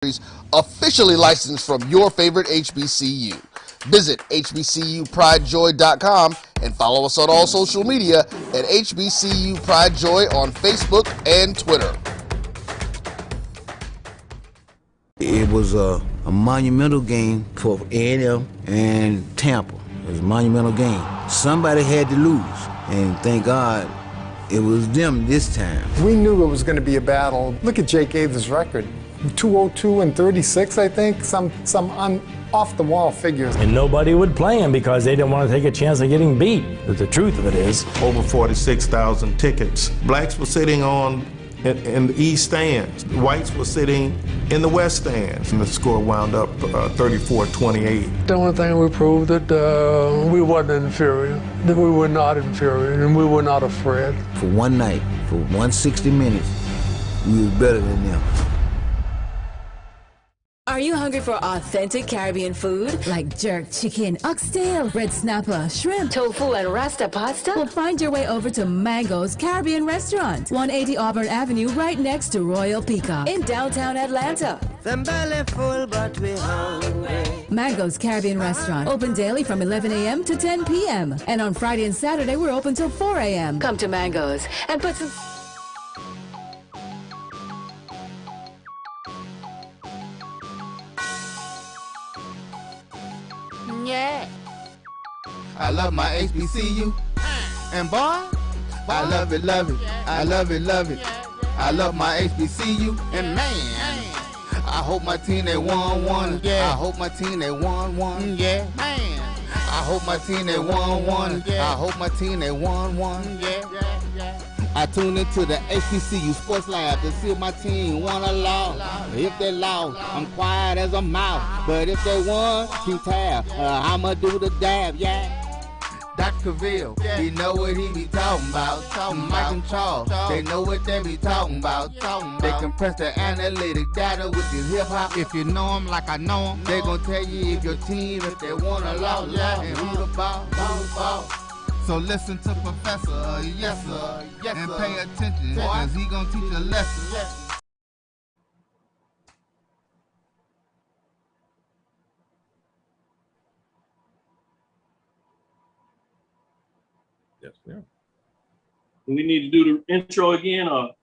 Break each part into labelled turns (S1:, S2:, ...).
S1: officially licensed from your favorite HBCU. Visit hbcupridejoy.com and follow us on all social media at HBCU Pride Joy on Facebook and Twitter.
S2: It was a monumental game for A&M and Tampa. It was a monumental game. Somebody had to lose, and thank God it was them this time.
S3: We knew it was going to be a battle. Look at Jake Ave's record. 202 and 36, I think, some off-the-wall figures.
S4: And nobody would play him because they didn't want to take a chance of getting beat. But the truth of it is,
S5: over 46,000 tickets. Blacks were sitting in the east stands. Whites were sitting in the west stands. And the score wound up 34-28.
S6: The only thing we proved that we wasn't inferior, that we were not inferior, and we were not afraid.
S2: For one night, for 160 minutes, we was better than them.
S7: Are you hungry for authentic Caribbean food? Like jerk chicken, oxtail, red snapper, shrimp, tofu, and rasta pasta? Well, find your way over to Mango's Caribbean Restaurant, 180 Auburn Avenue, right next to Royal Peacock in downtown Atlanta.
S8: Them belly full, but we hungry.
S7: Mango's Caribbean Restaurant, open daily from 11 a.m. to 10 p.m. And on Friday and Saturday, we're open till 4 a.m. Come to Mango's and put some...
S8: Yeah.
S9: I love my HBCU, and boy, I love it, love it. I love it, love it. I love my HBCU, and man, I hope my team they won. I hope my team they won. Yeah, man. I hope my team they won. I hope my team they won. Yeah. I tune into the HBCU Sports Lab to see if my team won or lost. If they lost, I'm quiet as a mouse. But if they won, keep tab. I'ma do the dab, yeah. Dr. Cavil, he know what he be talking about. Mike and Charles, they know what they be talking about. They compress the analytic data with this hip hop. If you know them like I know them, they gon' tell you if your team, if they won or lost, and who the ball. So listen to Professor, yes sir, and pay attention, cause he gonna teach a lesson.
S10: Yes, sir. Do we need to do the intro again, or?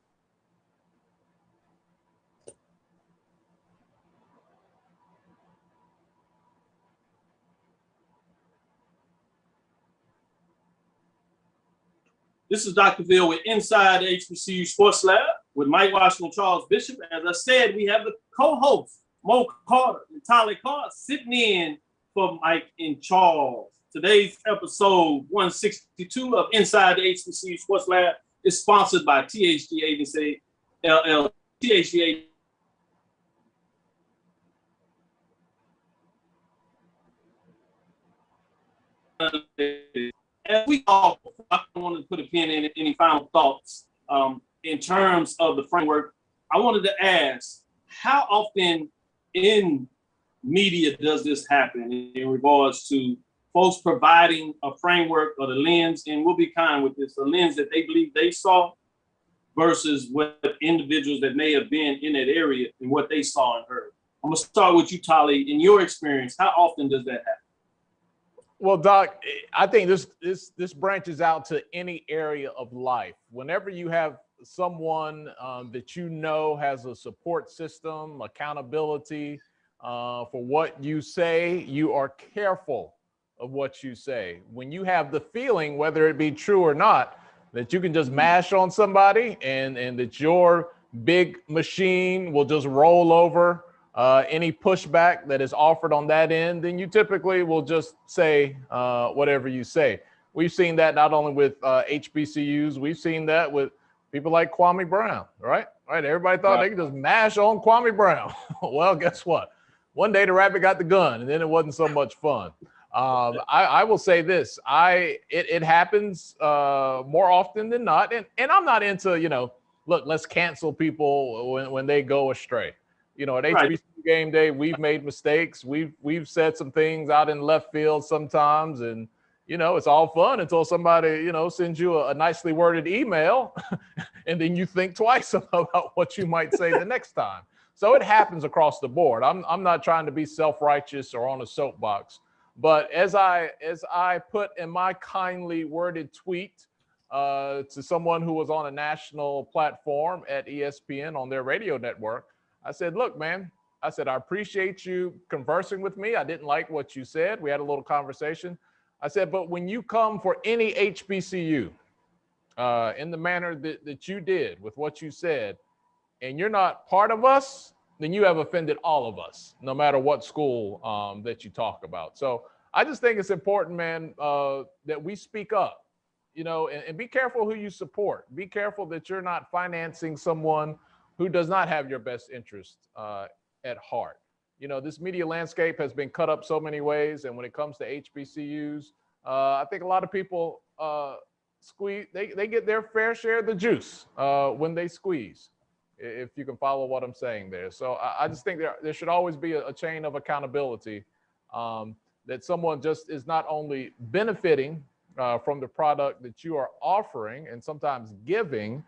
S10: This is Dr. Cavil with Inside the HBCU Sports Lab with Mike Washington, Charles Bishop. As I said, we have the co-hosts, Mo Carter and Tolly Carr, sitting in for Mike and Charles. Today's episode 162 of Inside the HBCU Sports Lab is sponsored by THG Agency, LL, THG Agency. As we all, I wanted to put a pin in any final thoughts in terms of the framework. I wanted to ask, how often in media does this happen in regards to folks providing a framework or the lens, and we'll be kind with this, the lens that they believe they saw versus what individuals that may have been in that area and what they saw and heard? I'm gonna start with you, Tolly. In your experience, how often does that happen?
S11: Well, Doc, I think this branches out to any area of life. Whenever you have someone that you know has a support system, accountability for what you say, you are careful of what you say. When you have the feeling, whether it be true or not, that you can just mash on somebody and that your big machine will just roll over any pushback that is offered on that end, then you typically will just say whatever you say. We've seen that not only with HBCUs, we've seen that with people like Kwame Brown, right? Everybody thought they could just mash on Kwame Brown. Well, guess what? One day the rabbit got the gun, and then it wasn't so much fun. I will say this: it happens more often than not, and I'm not into look, let's cancel people when they go astray. At HBCU game day, we've made mistakes. We've said some things out in left field sometimes, and it's all fun until somebody sends you a nicely worded email, and then you think twice about what you might say the next time. So it happens across the board. I'm not trying to be self-righteous or on a soapbox, but as I put in my kindly worded tweet to someone who was on a national platform at ESPN on their radio network, I said, look, man, I said, I appreciate you conversing with me. I didn't like what you said. We had a little conversation. I said, but when you come for any HBCU in the manner that you did with what you said, and you're not part of us, then you have offended all of us, no matter what school that you talk about. So I just think it's important, man, that we speak up, you know, and be careful who you support. Be careful that you're not financing someone who does not have your best interest at heart. You know, this media landscape has been cut up so many ways. And when it comes to HBCUs, I think a lot of people squeeze, they get their fair share of the juice when they squeeze, if you can follow what I'm saying there. So I just think there should always be a chain of accountability, that someone just is not only benefiting from the product that you are offering and sometimes giving,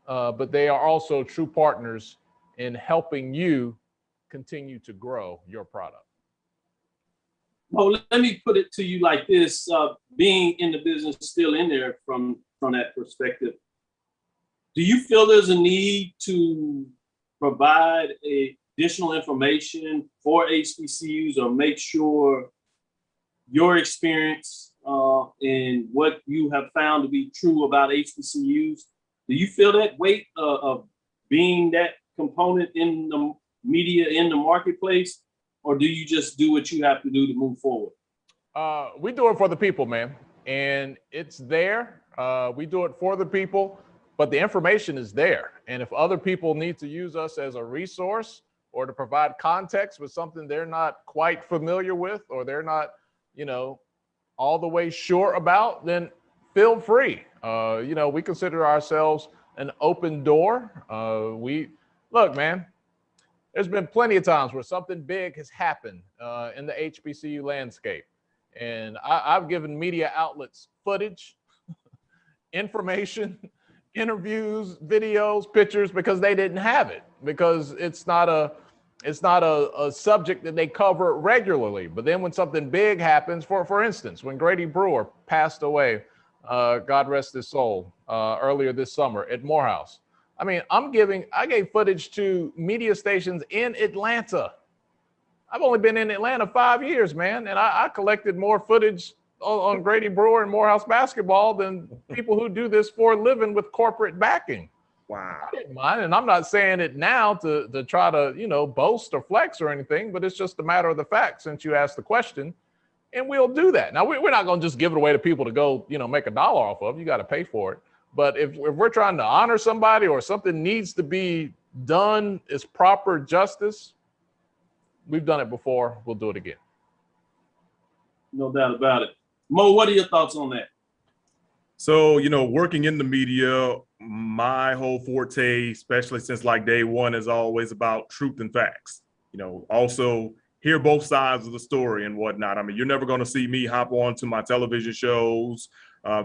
S11: but they are also true partners in helping you continue to grow your product.
S10: Well, let me put it to you like this, being in the business, still in there from that perspective. Do you feel there's a need to provide additional information for HBCUs or make sure your experience and what you have found to be true about HBCUs, do you feel that weight of being that component in the media, in the marketplace, or do you just do what you have to do to move forward?
S11: We do it for the people, man, and it's there. We do it for the people, but the information is there. And if other people need to use us as a resource or to provide context with something they're not quite familiar with, or they're not, you know, all the way sure about, then feel free. You know, we consider ourselves an open door. Look, man, there's been plenty of times where something big has happened in the HBCU landscape. And I've given media outlets footage, information, interviews, videos, pictures, because they didn't have it, because it's not a subject that they cover regularly. But then when something big happens, for instance, when Grady Brewer passed away, God rest his soul, earlier this summer at Morehouse, I mean, I gave footage to media stations in Atlanta. I've only been in Atlanta 5 years, man. And I collected more footage on Grady Brewer and Morehouse basketball than people who do this for a living with corporate backing.
S12: Wow.
S11: I didn't mind. And I'm not saying it now to try to, you know, boast or flex or anything, but it's just a matter of the fact since you asked the question. And we'll do that. Now, we're not going to just give it away to people to go, you know, make $1 off of. You got to pay for it. But if we're trying to honor somebody or something needs to be done as proper justice, we've done it before. We'll do it again.
S10: No doubt about it. Mo, what are your thoughts on that?
S12: So, you know, working in the media, my whole forte, especially since like day one, is always about truth and facts. You know, also hear both sides of the story and whatnot. I mean, you're never going to see me hop on to my television shows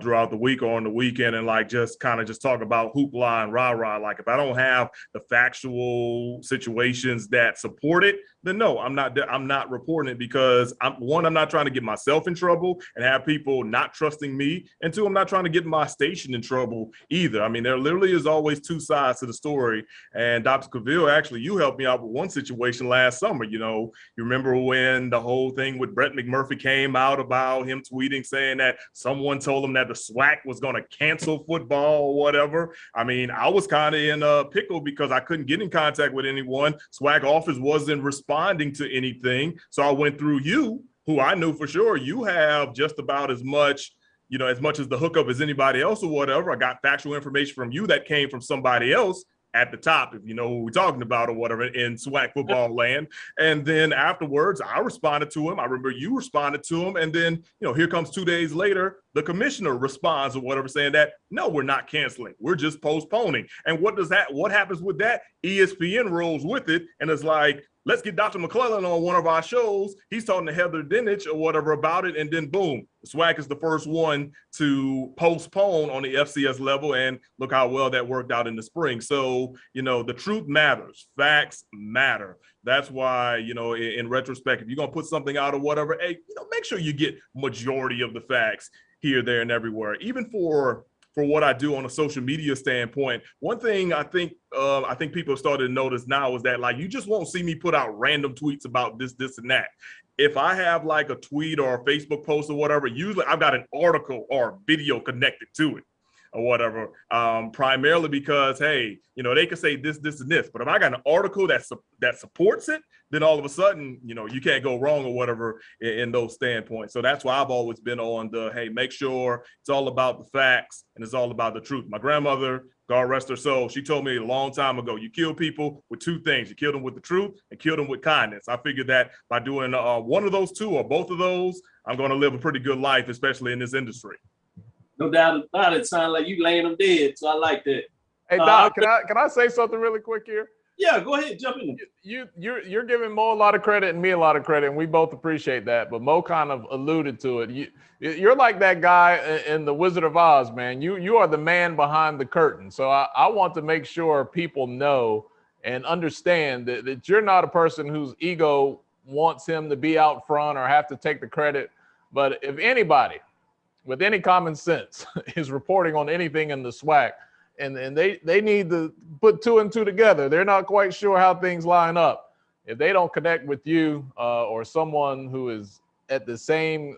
S12: throughout the week or on the weekend and like just kind of just talk about hoopla and rah-rah. Like if I don't have the factual situations that support it, then no, I'm not reporting it, because I'm not trying to get myself in trouble and have people not trusting me, and two, I'm not trying to get my station in trouble either. I mean, there literally is always two sides to the story. And Dr. Cavil, actually, you helped me out with one situation last summer. You know, you remember when the whole thing with Brett McMurphy came out about him tweeting saying that someone told him that the SWAC was going to cancel football or whatever. I mean, I was kind of in a pickle because I couldn't get in contact with anyone. SWAC office wasn't responding to anything. So I went through you, who I knew for sure you have just about as much, you know, as much as the hookup as anybody else or whatever. I got factual information from you that came from somebody else at the top, if you know who we're talking about or whatever, in SWAC football land. And then afterwards, I responded to him. I remember you responded to him. And then, you know, here comes 2 days later, the commissioner responds or whatever, saying that, no, we're not canceling. We're just postponing. And what happens with that? ESPN rolls with it. And it's like, let's get Dr. McClellan on one of our shows. He's talking to Heather Dinich or whatever about it. And then boom, SWAC is the first one to postpone on the FCS level. And look how well that worked out in the spring. So, the truth matters. Facts matter. That's why, in retrospect, if you're going to put something out or whatever, hey, make sure you get majority of the facts here, there, and everywhere. Even for what I do on a social media standpoint, one thing I think people have started to notice now is that, like, you just won't see me put out random tweets about this, and that. If I have like a tweet or a Facebook post or whatever, usually I've got an article or video connected to it or whatever, primarily because, hey, they can say this, and this, but if I got an article that supports it, then all of a sudden, you can't go wrong or whatever in those standpoints. So that's why I've always been on the, hey, make sure it's all about the facts and it's all about the truth. My grandmother, God rest her soul, she told me a long time ago, you kill people with two things. You kill them with the truth and kill them with kindness. I figured that by doing one of those two or both of those, I'm going to live a pretty good life, especially in this industry.
S10: No doubt about it. Sounds like you laying them dead. So I like that.
S11: Hey, Doc, can I say something really quick here?
S10: Yeah, go ahead. Jump in.
S11: You're giving Mo a lot of credit and me a lot of credit, and we both appreciate that. But Mo kind of alluded to it. You're like that guy in The Wizard of Oz, man. You are the man behind the curtain. So I want to make sure people know and understand that you're not a person whose ego wants him to be out front or have to take the credit. But if anybody with any common sense is reporting on anything in the SWAC, and they need to put two and two together. They're not quite sure how things line up. If they don't connect with you or someone who is at the same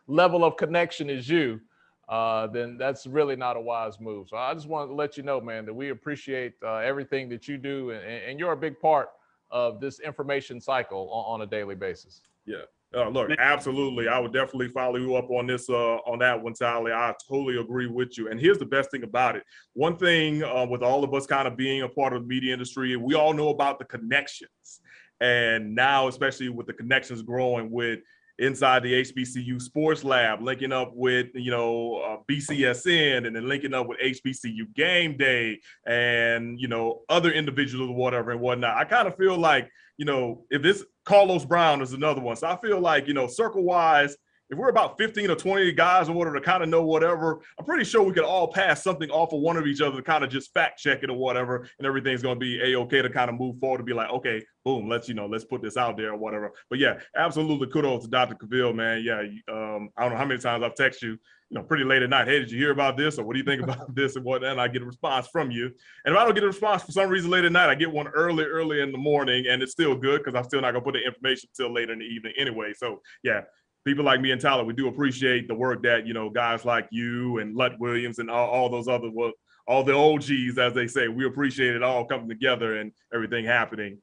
S11: level of connection as you, then that's really not a wise move. So I just wanted to let you know, man, that we appreciate everything that you do, and you're a big part of this information cycle on a daily basis.
S12: Yeah. Look, absolutely. I would definitely follow you up on this, on that one, Tolly. I totally agree with you. And here's the best thing about it. One thing with all of us kind of being a part of the media industry, we all know about the connections. And now, especially with the connections growing with inside the HBCU Sports Lab, linking up with, BCSN, and then linking up with HBCU Game Day and, other individuals or whatever and whatnot. I kind of feel like, if this Carlos Brown is another one. So I feel like, circle-wise, if we're about 15 or 20 guys or whatever to kind of know whatever, I'm pretty sure we could all pass something off of one of each other to kind of just fact check it or whatever, and everything's going to be A-okay to kind of move forward to be like, okay, boom, let's put this out there or whatever. But yeah, absolutely kudos to Dr. Cavil, man. Yeah, I don't know how many times I've texted you, pretty late at night. Hey, did you hear about this? Or what do you think about this and whatnot? And I get a response from you. And if I don't get a response for some reason late at night, I get one early in the morning, and it's still good because I'm still not going to put the information until later in the evening anyway. So yeah, people like me and Tyler, we do appreciate the work that, guys like you and Lut Williams and all those other, all the OGs, as they say, we appreciate it all coming together and everything happening.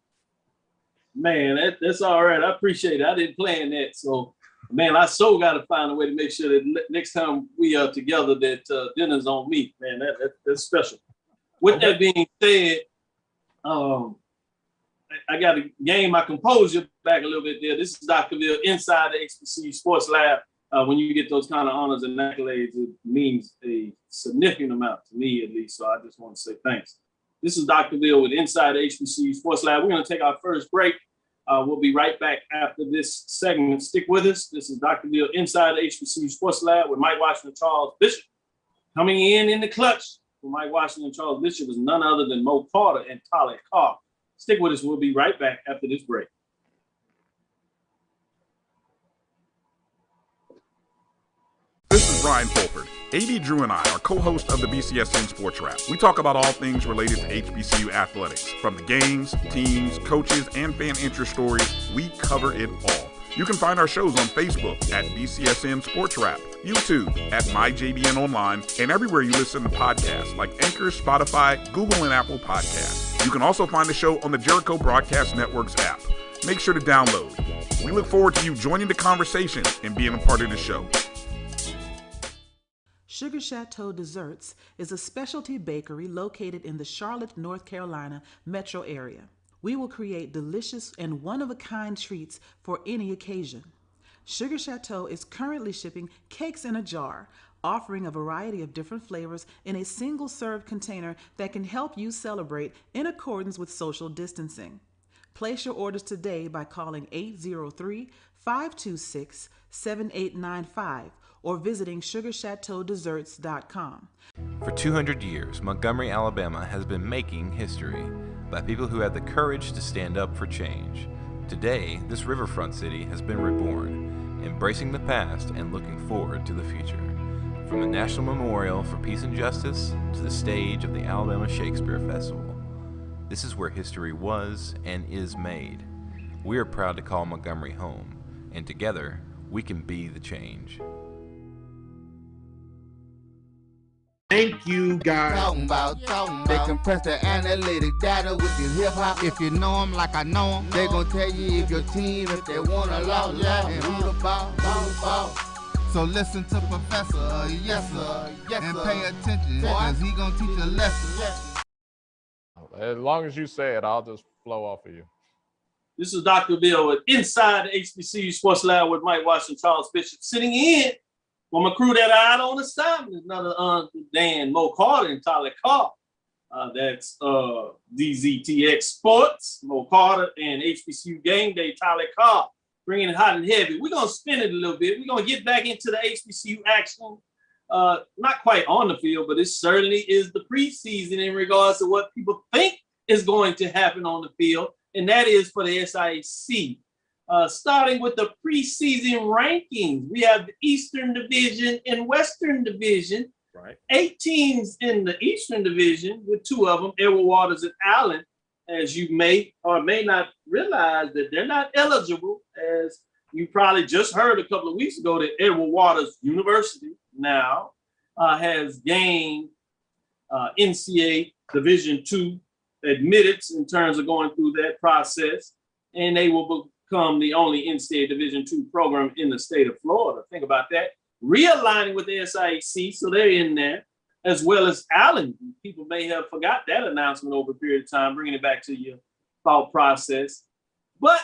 S10: Man, that's all right. I appreciate it. I didn't plan that. So, man, I so got to find a way to make sure that next time we are together that dinner's on me. Man, that's special. With that being said, I got to gain my composure back a little bit there. This is Dr. Cavil inside the HBCU Sports Lab. When you get those kind of honors and accolades, it means a significant amount to me, at least. So I just want to say thanks. This is Dr. Cavil with Inside the HBCU Sports Lab. We're going to take our first break. We'll be right back after this segment. Stick with us. This is Dr. Cavil inside the HBCU Sports Lab with Mike Washington and Charles Bishop. Coming in the clutch for Mike Washington and Charles Bishop is none other than Mo Carter and Tolly Carr. Stick with us. We'll be right back after this break.
S13: This is Ryan Fulford. AD Drew and I are co-hosts of the BCSN Sports Wrap. We talk about all things related to HBCU athletics. From the games, teams, coaches, and fan interest stories, we cover it all. You can find our shows on Facebook at BCSN Sports Wrap, YouTube at MyJBN Online, and everywhere you listen to podcasts like Anchor, Spotify, Google, and Apple Podcasts. You can also find the show on the Jericho Broadcast Network's app. Make sure to download. We look forward to you joining the conversation and being a part of the show.
S14: Sugar Chateau Desserts is a specialty bakery located in the Charlotte, North Carolina metro area. We will create delicious and one-of-a-kind treats for any occasion. Sugar Chateau is currently shipping cakes in a jar, offering a variety of different flavors in a single-serve container that can help you celebrate in accordance with social distancing. Place your orders today by calling 803-526-7895 or visiting sugarchateaudesserts.com.
S15: For 200 years, Montgomery, Alabama has been making history by people who had the courage to stand up for change. Today, this riverfront city has been reborn, embracing the past and looking forward to the future. From the National Memorial for Peace and Justice to the stage of the Alabama Shakespeare Festival, this is where history was and is made. We are proud to call Montgomery home, and together, we can be the change.
S9: Thank you, guys. Talking about. They compress the analytic data with your hip hop. If you know them like I know them, they gon' tell you if your team, if they want to love, and who the ball. So listen to Professor, yes sir, and pay attention, cause he gon' teach a lesson.
S11: As long as you say it, I'll just flow off of you.
S10: This is Dr. Bill with Inside the HBCU Sports Lab with Mike Washington, Charles Bishop, sitting in for my crew that are out on assignment. Another Dan, Mo Carter, and Tolly Carr. That's DZTX Sports, Mo Carter, and HBCU Game Day, Tolly Carr, bringing it hot and heavy. We're going to spin it a little bit. We're going to get back into the HBCU action. Not quite on the field, but it certainly is the preseason in regards to what people think is going to happen on the field, and that is for the SIAC. Starting with the preseason rankings, we have the Eastern Division and Western Division.
S12: Right.
S10: 8 teams in the Eastern Division, with 2 of them, Edward Waters and Allen, as you may or may not realize that they're not eligible, as you probably just heard a couple of weeks ago that Edward Waters University now has gained NCAA Division II admittance in terms of going through that process, and they will become the only NCAA Division II program in the state of Florida. Think about that. Realigning with the SIAC, so they're in there, as well as Allen. People may have forgot that announcement over a period of time, bringing it back to your thought process. But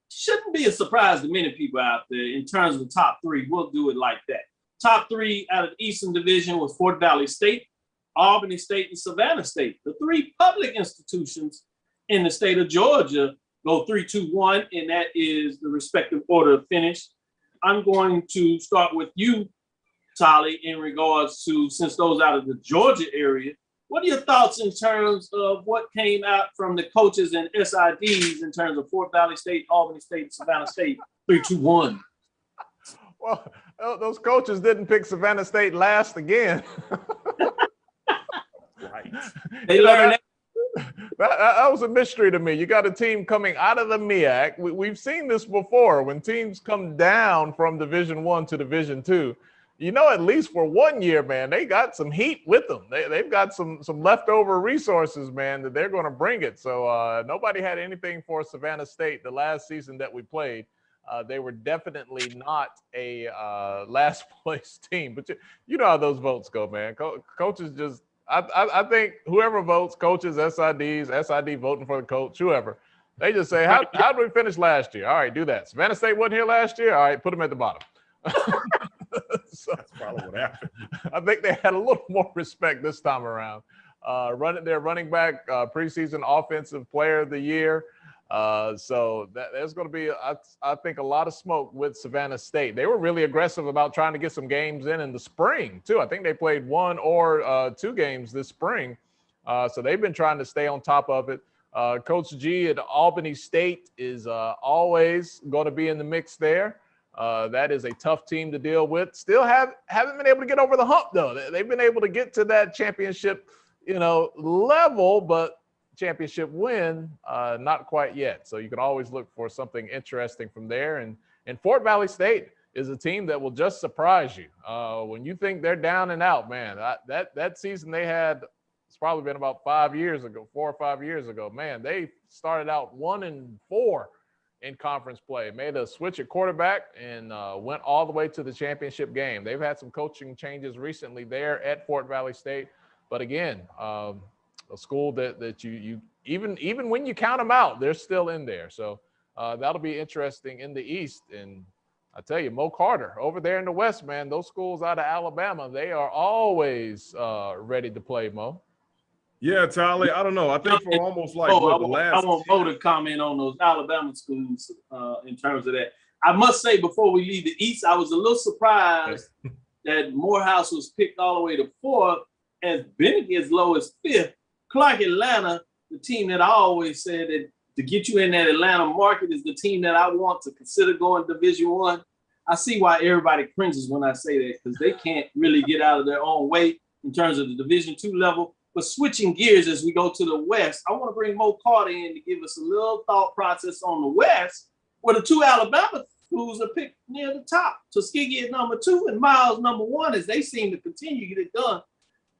S10: shouldn't be a surprise to many people out there in terms of the top 3. We'll do it like that. Top 3 out of the Eastern Division was Fort Valley State, Albany State, and Savannah State. The 3 public institutions in the state of Georgia go 3-2-1, and that is the respective order of finish. I'm going to start with you, Tolly, in regards to, since those out of the Georgia area, what are your thoughts in terms of what came out from the coaches and SIDs in terms of Fort Valley State, Albany State, Savannah State, 3-2-1?
S11: Well, those coaches didn't pick Savannah State last again.
S12: Right.
S10: They learned
S11: that was a mystery to me. You got a team coming out of the MEAC. We've seen this before. When teams come down from Division I to Division II, you know, at least for 1 year, man, they got some heat with them. They've got some leftover resources, man, that they're going to bring it. So nobody had anything for Savannah State the last season that we played. They were definitely not a last place team. But you know how those votes go, man. Coaches just, I think whoever votes, coaches, SIDs, SID voting for the coach, whoever, they just say, how did we finish last year? All right, do that. Savannah State wasn't here last year? All right, put them at the bottom. So, that's probably what happened. I think they had a little more respect this time around. Their running back, preseason offensive player of the year. So there's going to be, I think, a lot of smoke with Savannah State. They were really aggressive about trying to get some games in the spring, too. I think they played 1 or 2 games this spring. So they've been trying to stay on top of it. Coach G at Albany State is always going to be in the mix there. That is a tough team to deal with. Still haven't been able to get over the hump, though. They've been able to get to that championship, level, but championship win, not quite yet. So you can always look for something interesting from there. And Fort Valley State is a team that will just surprise you. When you think they're down and out, man, that season they had, it's probably been about 5 years ago, 4 or 5 years ago. Man, they started out 1-4 in conference play, made a switch at quarterback, and went all the way to the championship game. They've had some coaching changes recently there at Fort Valley State. But again, a school that you even when you count them out, they're still in there. So that'll be interesting in the East. And I tell you, Mo Carter over there in the West, man, those schools out of Alabama, they are always ready to play, Mo.
S12: Yeah, Tolly, I don't know. I think for almost like
S10: I
S12: the last.
S10: want Mo to comment on those Alabama schools in terms of that. I must say, before we leave the East, I was a little surprised that Morehouse was picked all the way to 4th, as Benedict as low as 5th. Clark Atlanta, the team that I always said that to get you in that Atlanta market is the team that I want to consider going Division I. I see why everybody cringes when I say that, because they can't really get out of their own way in terms of the Division II level. But switching gears as we go to the West, I want to bring Mo Carter in to give us a little thought process on the West, where the 2 Alabama schools are picked near the top. Tuskegee is number 2 and Miles number 1, as they seem to continue to get it done.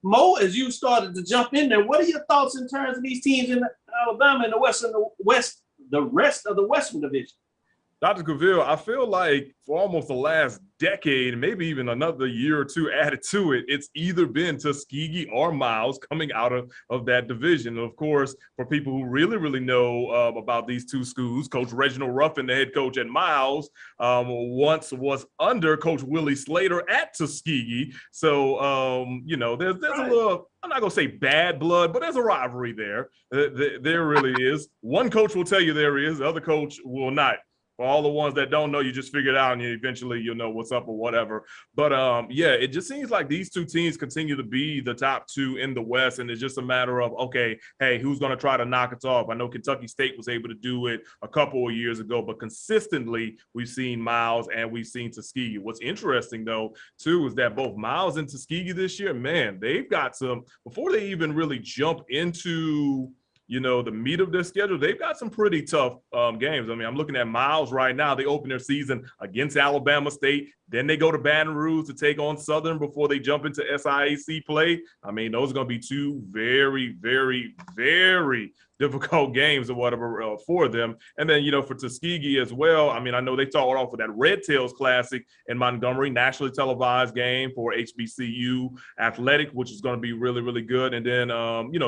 S10: Mo, as you started to jump in there, what are your thoughts in terms of these teams in Alabama and the rest of the Western Division?
S12: Dr. Cavil, I feel like for almost the last decade, maybe even another year or two added to it, it's either been Tuskegee or Miles coming out of that division. And of course, for people who really know about these two schools, Coach Reginald Ruffin, the head coach at Miles, once was under Coach Willie Slater at Tuskegee. So, there's a little, I'm not going to say bad blood, but there's a rivalry there. There really is. One coach will tell you there is, the other coach will not. For all the ones that don't know, you just figure it out and eventually you'll know what's up or whatever. But it just seems like these two teams continue to be the top 2 in the West. And it's just a matter of, okay, hey, who's going to try to knock it off? I know Kentucky State was able to do it a couple of years ago, but consistently we've seen Miles and we've seen Tuskegee. What's interesting, though, too, is that both Miles and Tuskegee this year, man, they've got some, before they even really jump into the meat of their schedule, they've got some pretty tough games. I mean, I'm looking at Miles right now. They open their season against Alabama State. Then they go to Baton Rouge to take on Southern before they jump into SIAC play. I mean, those are going to be 2 very, very, very difficult games or whatever for them. And then, for Tuskegee as well, I mean, I know they started off with that Red Tails Classic in Montgomery, nationally televised game for HBCU Athletic, which is going to be really, really good. And then,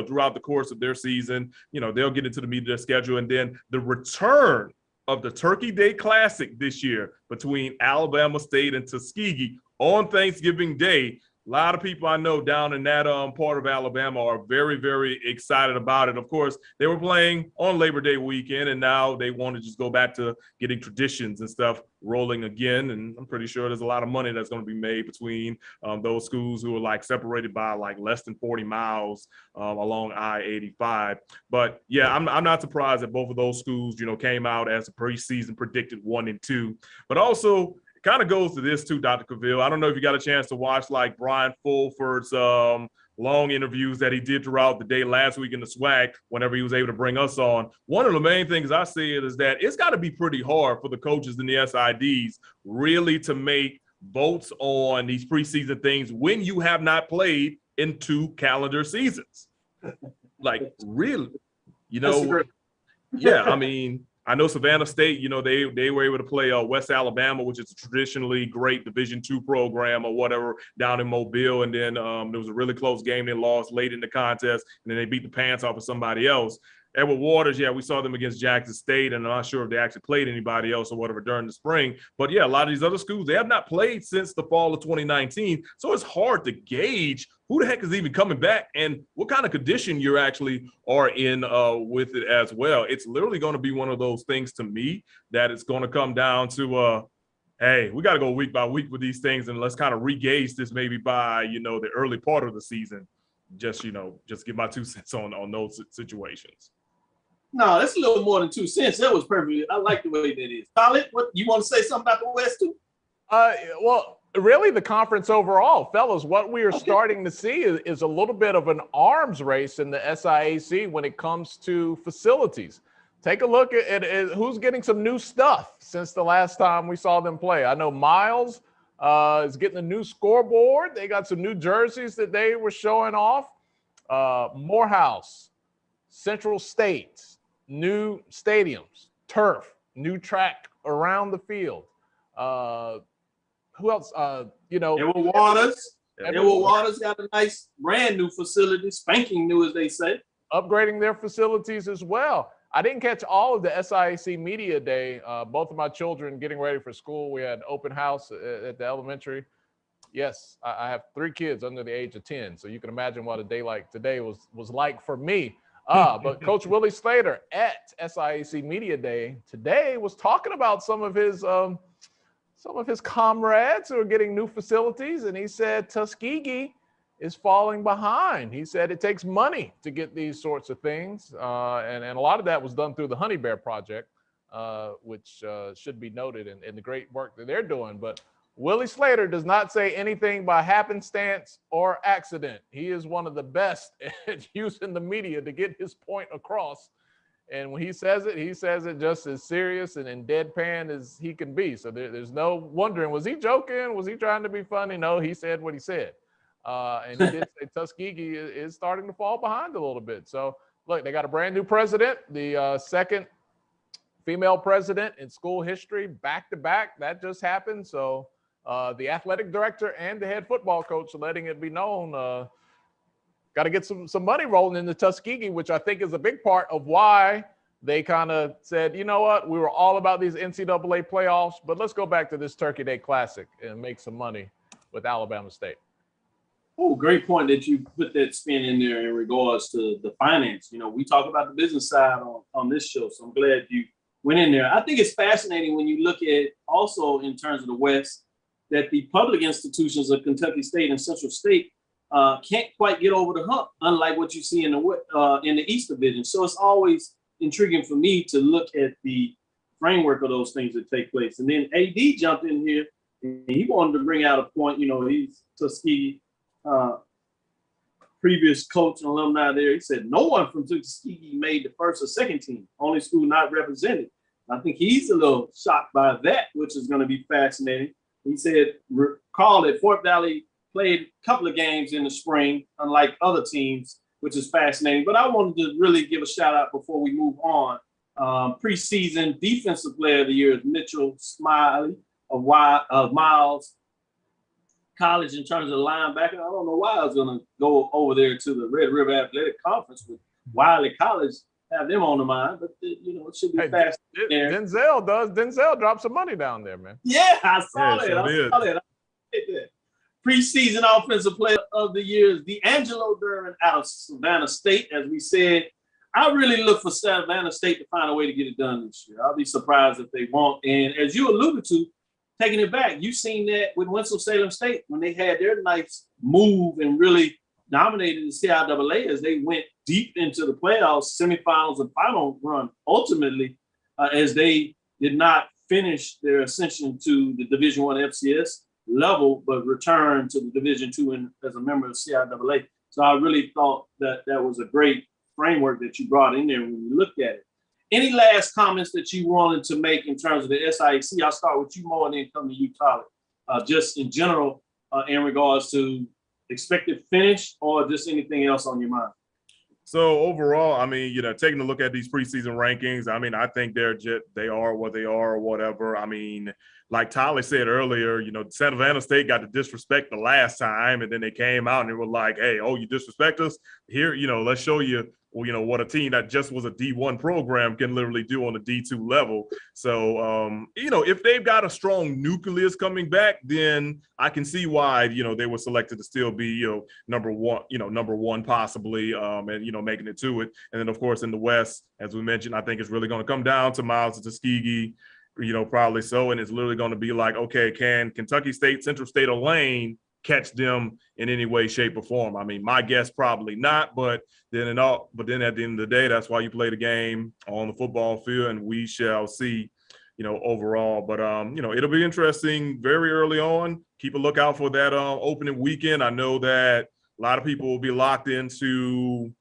S12: throughout the course of their season, they'll get into the meat of their schedule. And then the return of the Turkey Day Classic this year between Alabama State and Tuskegee on Thanksgiving Day. A lot of people I know down in that part of Alabama are very, very excited about it. Of course, they were playing on Labor Day weekend, and now they want to just go back to getting traditions and stuff rolling again. And I'm pretty sure there's a lot of money that's going to be made between those schools who are like separated by like less than 40 miles along I-85. But yeah, I'm not surprised that both of those schools, came out as a preseason predicted 1 and 2, but also kind of goes to this too, Dr. Cavil. I don't know if you got a chance to watch like Brian Fulford's long interviews that he did throughout the day last week in the SWAC whenever he was able to bring us on. One of the main things I see is that it's got to be pretty hard for the coaches and the SIDs really to make votes on these preseason things when you have not played in 2 calendar seasons. Like, really, yeah, I mean, I know Savannah State, they were able to play West Alabama, which is a traditionally great Division II program or whatever down in Mobile. And then there was a really close game. They lost late in the contest, and then they beat the pants off of somebody else. Edward Waters, yeah, we saw them against Jackson State, and I'm not sure if they actually played anybody else or whatever during the spring. But yeah, a lot of these other schools, they have not played since the fall of 2019. So it's hard to gauge who the heck is even coming back and what kind of condition you actually are in with it as well. It's literally going to be one of those things to me that it's going to come down to, hey, we got to go week by week with these things, and let's kind of re-gauge this maybe by, the early part of the season. Just give my 2 cents on those situations.
S10: No, that's a little more than 2 cents. That was perfect. I like the way that is. Tolly, what you want to say something about the West too?
S11: Well, really the conference overall, fellas, what we are starting to see is a little bit of an arms race in the SIAC when it comes to facilities. Take a look at who's getting some new stuff since the last time we saw them play. I know Miles is getting a new scoreboard. They got some new jerseys that they were showing off. Morehouse, Central State, new stadiums, turf, new track around the field. Who else?
S10: Edward Waters. Edward Waters got a nice brand new facility, spanking new, as they say.
S11: Upgrading their facilities as well. I didn't catch all of the SIAC Media Day. Both of my children getting ready for school. We had open house at the elementary. Yes, I have 3 kids under the age of 10, so you can imagine what a day like today was like for me. But Coach Willie Slater at SIAC Media Day today was talking about some of his comrades who are getting new facilities, and he said Tuskegee is falling behind. He said it takes money to get these sorts of things, and a lot of that was done through the Honey Bear Project, which should be noted in the great work that they're doing. But Willie Slater does not say anything by happenstance or accident. He is one of the best at using the media to get his point across. And when he says it just as serious and deadpan as he can be. So there's no wondering, was he joking? Was he trying to be funny? No, he said what he said. And he did say Tuskegee is starting to fall behind a little bit. So look, they got a brand new president, the second female president in school history, back to back. That just happened. So the athletic director and the head football coach letting it be known, got to get some money rolling into Tuskegee, which I think is a big part of why they kind of said, you know what, we were all about these NCAA playoffs, but let's go back to this Turkey Day Classic and make some money with Alabama State.
S10: Oh, great point that you put that spin in there in regards to the finance. You know, we talk about the business side on this show, so I'm glad you went in there. I think it's fascinating when you look at also in terms of the West that the public institutions of Kentucky State and Central State can't quite get over the hump, unlike what you see in the East Division. So it's always intriguing for me to look at the framework of those things that take place. And then AD jumped in here, and he wanted to bring out a point. You know, he's Tuskegee previous coach and alumni there. He said no one from Tuskegee made the first or second team, only school not represented. I think he's a little shocked by that, which is going to be fascinating. He said, recall that Fort Valley played a couple of games in the spring, unlike other teams, which is fascinating. But I wanted to really give a shout out before we move on. Preseason Defensive Player of the Year is Mitchell Smiley of Miles College in terms of linebacker. I don't know why I was going to go over there to the Red River Athletic Conference with Wiley College, have them on the mind, but you know, it should be fast.
S11: Denzel dropped some money down there, man.
S10: Yeah, I saw that.
S12: Sure
S10: I saw that. Preseason Offensive Player of the Year is D'Angelo Duran out of Savannah State. As we said, I really look for Savannah State to find a way to get it done this year. I'll be surprised if they won't. And as you alluded to, taking it back, you've seen that with Winston-Salem State when they had their nice move and really dominated the CIAA as they went deep into the playoffs, semifinals, and final run, ultimately, as they did not finish their ascension to the Division I FCS level, but returned to the Division II as a member of CIAA. So I really thought that was a great framework that you brought in there when you looked at it. Any last comments that you wanted to make in terms of the SIAC? I'll start with you, Mo, and then come to you, Tolly. Just in general, in regards to expected finish or just anything else on your mind?
S12: So overall, I mean, you know, taking a look at these preseason rankings, I mean, I think they are what they are or whatever. I mean, like Tolly said earlier, you know, Savannah State got to disrespect the last time, and then they came out and they were like, hey, oh, you disrespect us? Here, you know, let's show you, well, you know, what a team that just was a D1 program can literally do on a D2 level. So, you know, if they've got a strong nucleus coming back, then I can see why, you know, they were selected to still be, you know, number one possibly, and, you know, making it to it. And then, of course, in the West, as we mentioned, I think it's really going to come down to Miles and Tuskegee, you know, probably so. And it's literally going to be like, okay, can Kentucky State, Central State, or Lane catch them in any way, shape, or form? I mean, my guess probably not, but then at the end of the day, that's why you play the game on the football field, and we shall see, you know, overall. But you know, it'll be interesting very early on. Keep a lookout for that opening weekend. I know that a lot of people will be locked into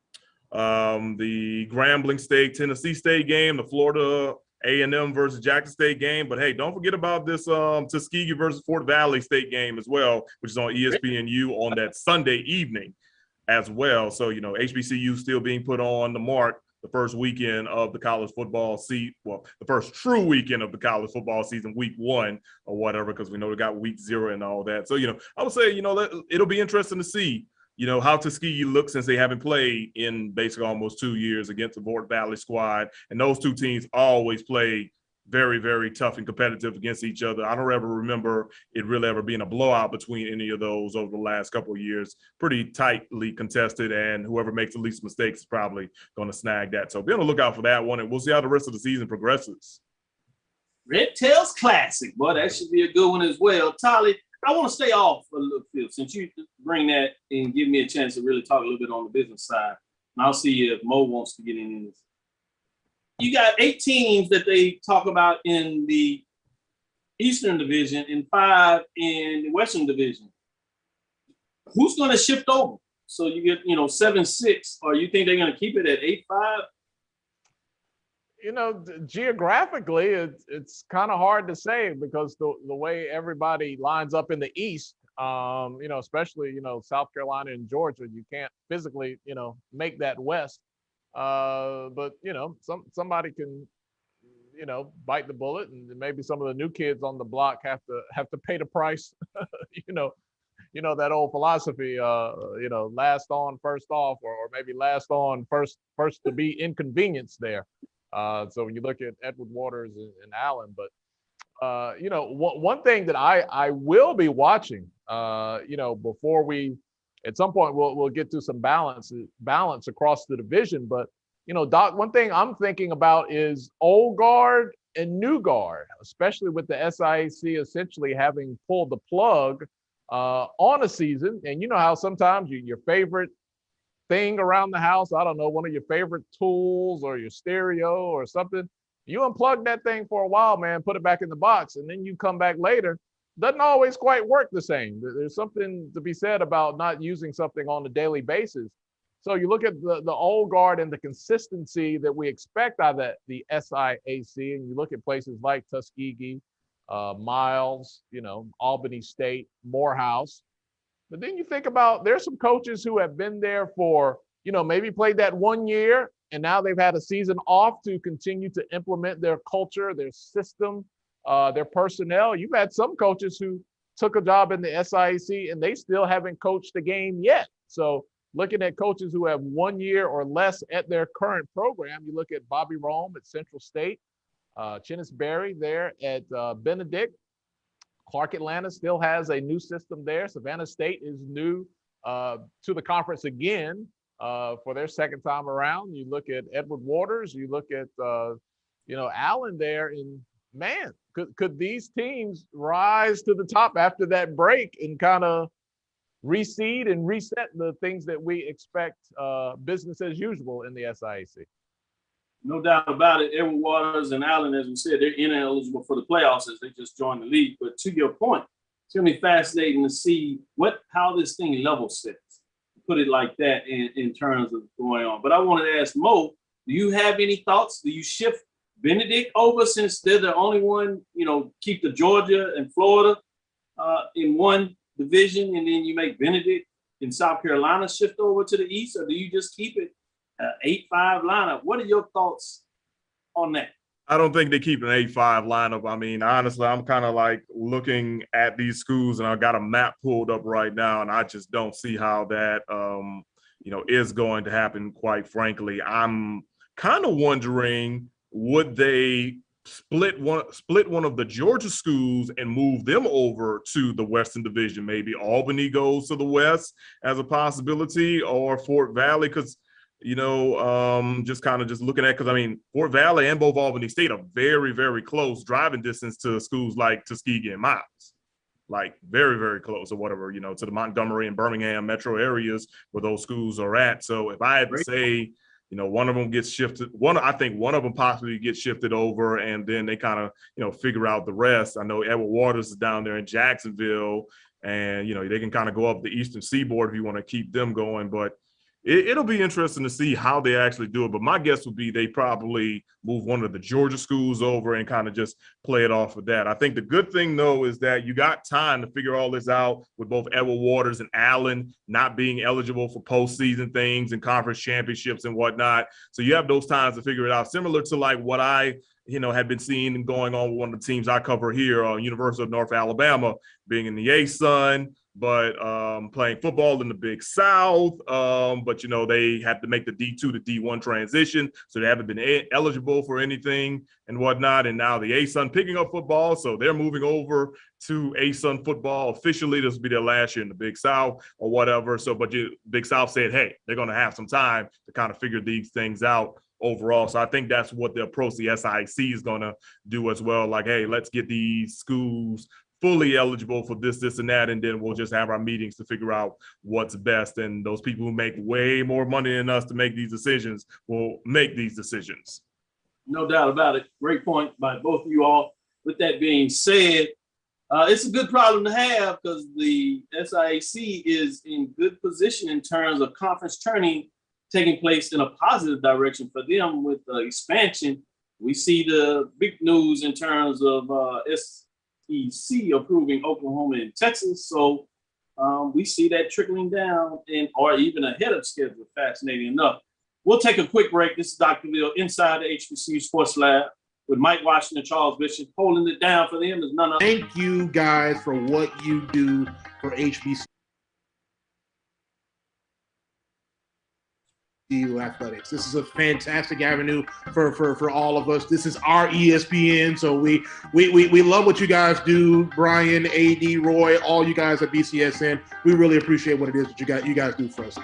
S12: the Grambling State, Tennessee State game, the Florida A&M versus Jackson State game. But hey, don't forget about this Tuskegee versus Fort Valley State game as well, which is on ESPNU on that Sunday evening as well. So, you know, HBCU still being put on the mark the first weekend of the college football season. Well, the first true weekend of the college football season, week 1 or whatever, because we know they got week 0 and all that. So, you know, I would say, you know, it'll be interesting to see, you know, how Tuskegee looks since they haven't played in basically almost 2 years against the Fort Valley squad. And those two teams always play very, very tough and competitive against each other. I don't ever remember it really ever being a blowout between any of those over the last couple of years. Pretty tightly contested, and whoever makes the least mistakes is probably going to snag that. So be on the lookout for that one, and we'll see how the rest of the season progresses.
S10: Red Tails Classic, boy, that should be a good one as well. Tolly, I want to stay off a little bit since you bring that and give me a chance to really talk a little bit on the business side. And I'll see if Mo wants to get in this. You got 8 teams that they talk about in the Eastern Division and 5 in the Western Division. Who's going to shift over? So you get, 7-6, or you think they're going to keep it at 8-5?
S11: Geographically, it's kind of hard to say because the way everybody lines up in the East, especially, South Carolina and Georgia, you can't physically, make that West. But somebody can, bite the bullet, and maybe some of the new kids on the block have to pay the price. That old philosophy, last on, first off, or maybe last on, first to be inconvenienced there. So when you look at Edward Waters and Allen, but one thing that I will be watching, before we, at some point we'll get to some balance across the division. But Doc, one thing I'm thinking about is old guard and new guard, especially with the SIAC essentially having pulled the plug on a season. And you know how sometimes your favorite thing around the house, I don't know, one of your favorite tools or your stereo or something, you unplug that thing for a while, man, put it back in the box, and then you come back later. Doesn't always quite work the same. There's something to be said about not using something on a daily basis. So you look at the old guard and the consistency that we expect out of the SIAC, and you look at places like Tuskegee, Miles, Albany State, Morehouse. But then you think about, there's some coaches who have been there for, maybe played that 1 year, and now they've had a season off to continue to implement their culture, their system, their personnel. You've had some coaches who took a job in the SIAC and they still haven't coached the game yet. So looking at coaches who have 1 year or less at their current program, you look at Bobby Rome at Central State, Chennis Berry there at Benedict. Clark Atlanta still has a new system there. Savannah State is new to the conference again for their second time around. You look at Edward Waters, you look at Allen there, and man, could these teams rise to the top after that break and kind of reseed and reset the things that we expect business as usual in the SIAC?
S10: No doubt about it. Edward Waters and Allen, as we said, they're ineligible for the playoffs as they just joined the league. But to your point, it's going to be fascinating to see how this thing level sets, put it like that, in terms of going on. But I wanted to ask Mo, do you have any thoughts? Do you shift Benedict over, since they're the only one, keep the Georgia and Florida in one division, and then you make Benedict in South Carolina shift over to the East, or do you just keep it 8-5 lineup? What are your thoughts on that?
S12: I don't think they keep an 8-5 lineup. I mean, honestly, I'm kind of like looking at these schools, and I've got a map pulled up right now, and I just don't see how that, is going to happen, quite frankly. I'm kind of wondering, would they split one of the Georgia schools and move them over to the Western Division? Maybe Albany goes to the West as a possibility, or Fort Valley, because just looking at, because I mean, Fort Valley and both Albany State are very, very close driving distance to schools like Tuskegee and Miles, like very, very close, or whatever, to the Montgomery and Birmingham metro areas where those schools are at. So if I had to say, one of them gets shifted, I think one of them possibly gets shifted over, and then they kind of, figure out the rest. I know Edward Waters is down there in Jacksonville, and, they can kind of go up the Eastern Seaboard if you want to keep them going, but it'll be interesting to see how they actually do it. But my guess would be they probably move one of the Georgia schools over and kind of just play it off of that. I think the good thing, though, is that you got time to figure all this out with both Edward Waters and Allen not being eligible for postseason things and conference championships and whatnot. So you have those times to figure it out, similar to like what I had been seeing and going on with one of the teams I cover here, University of North Alabama, being in the ASUN, but playing football in the Big South. But, you know, they had to make the D2 to D1 transition, so they haven't been eligible for anything and whatnot. And now the ASUN picking up football, so they're moving over to ASUN football. Officially, this will be their last year in the Big South or whatever. So, but Big South said, hey, they're going to have some time to kind of figure these things out overall. So I think that's what the approach the SIC is going to do as well. Like, hey, let's get these schools fully eligible for this, and that, and then we'll just have our meetings to figure out what's best. And those people who make way more money than us to make these decisions will make these decisions.
S10: No doubt about it. Great point by both of you all. With that being said, it's a good problem to have because the SIAC is in good position in terms of conference turning taking place in a positive direction for them with expansion. We see the big news in terms of SEC approving Oklahoma and Texas. So we see that trickling down or even ahead of schedule, fascinating enough. We'll take a quick break. This is Dr. Bill inside the HBCU Sports Lab with Mike Washington and Charles Bishop. Holding it down for them is none other.
S5: Thank you guys for what you do for HBCU athletics. This is a fantastic avenue for all of us. This is our ESPN, so we love what you guys do. Brian, AD, Roy, all you guys at BCSN. We really appreciate what it is that you guys do for us.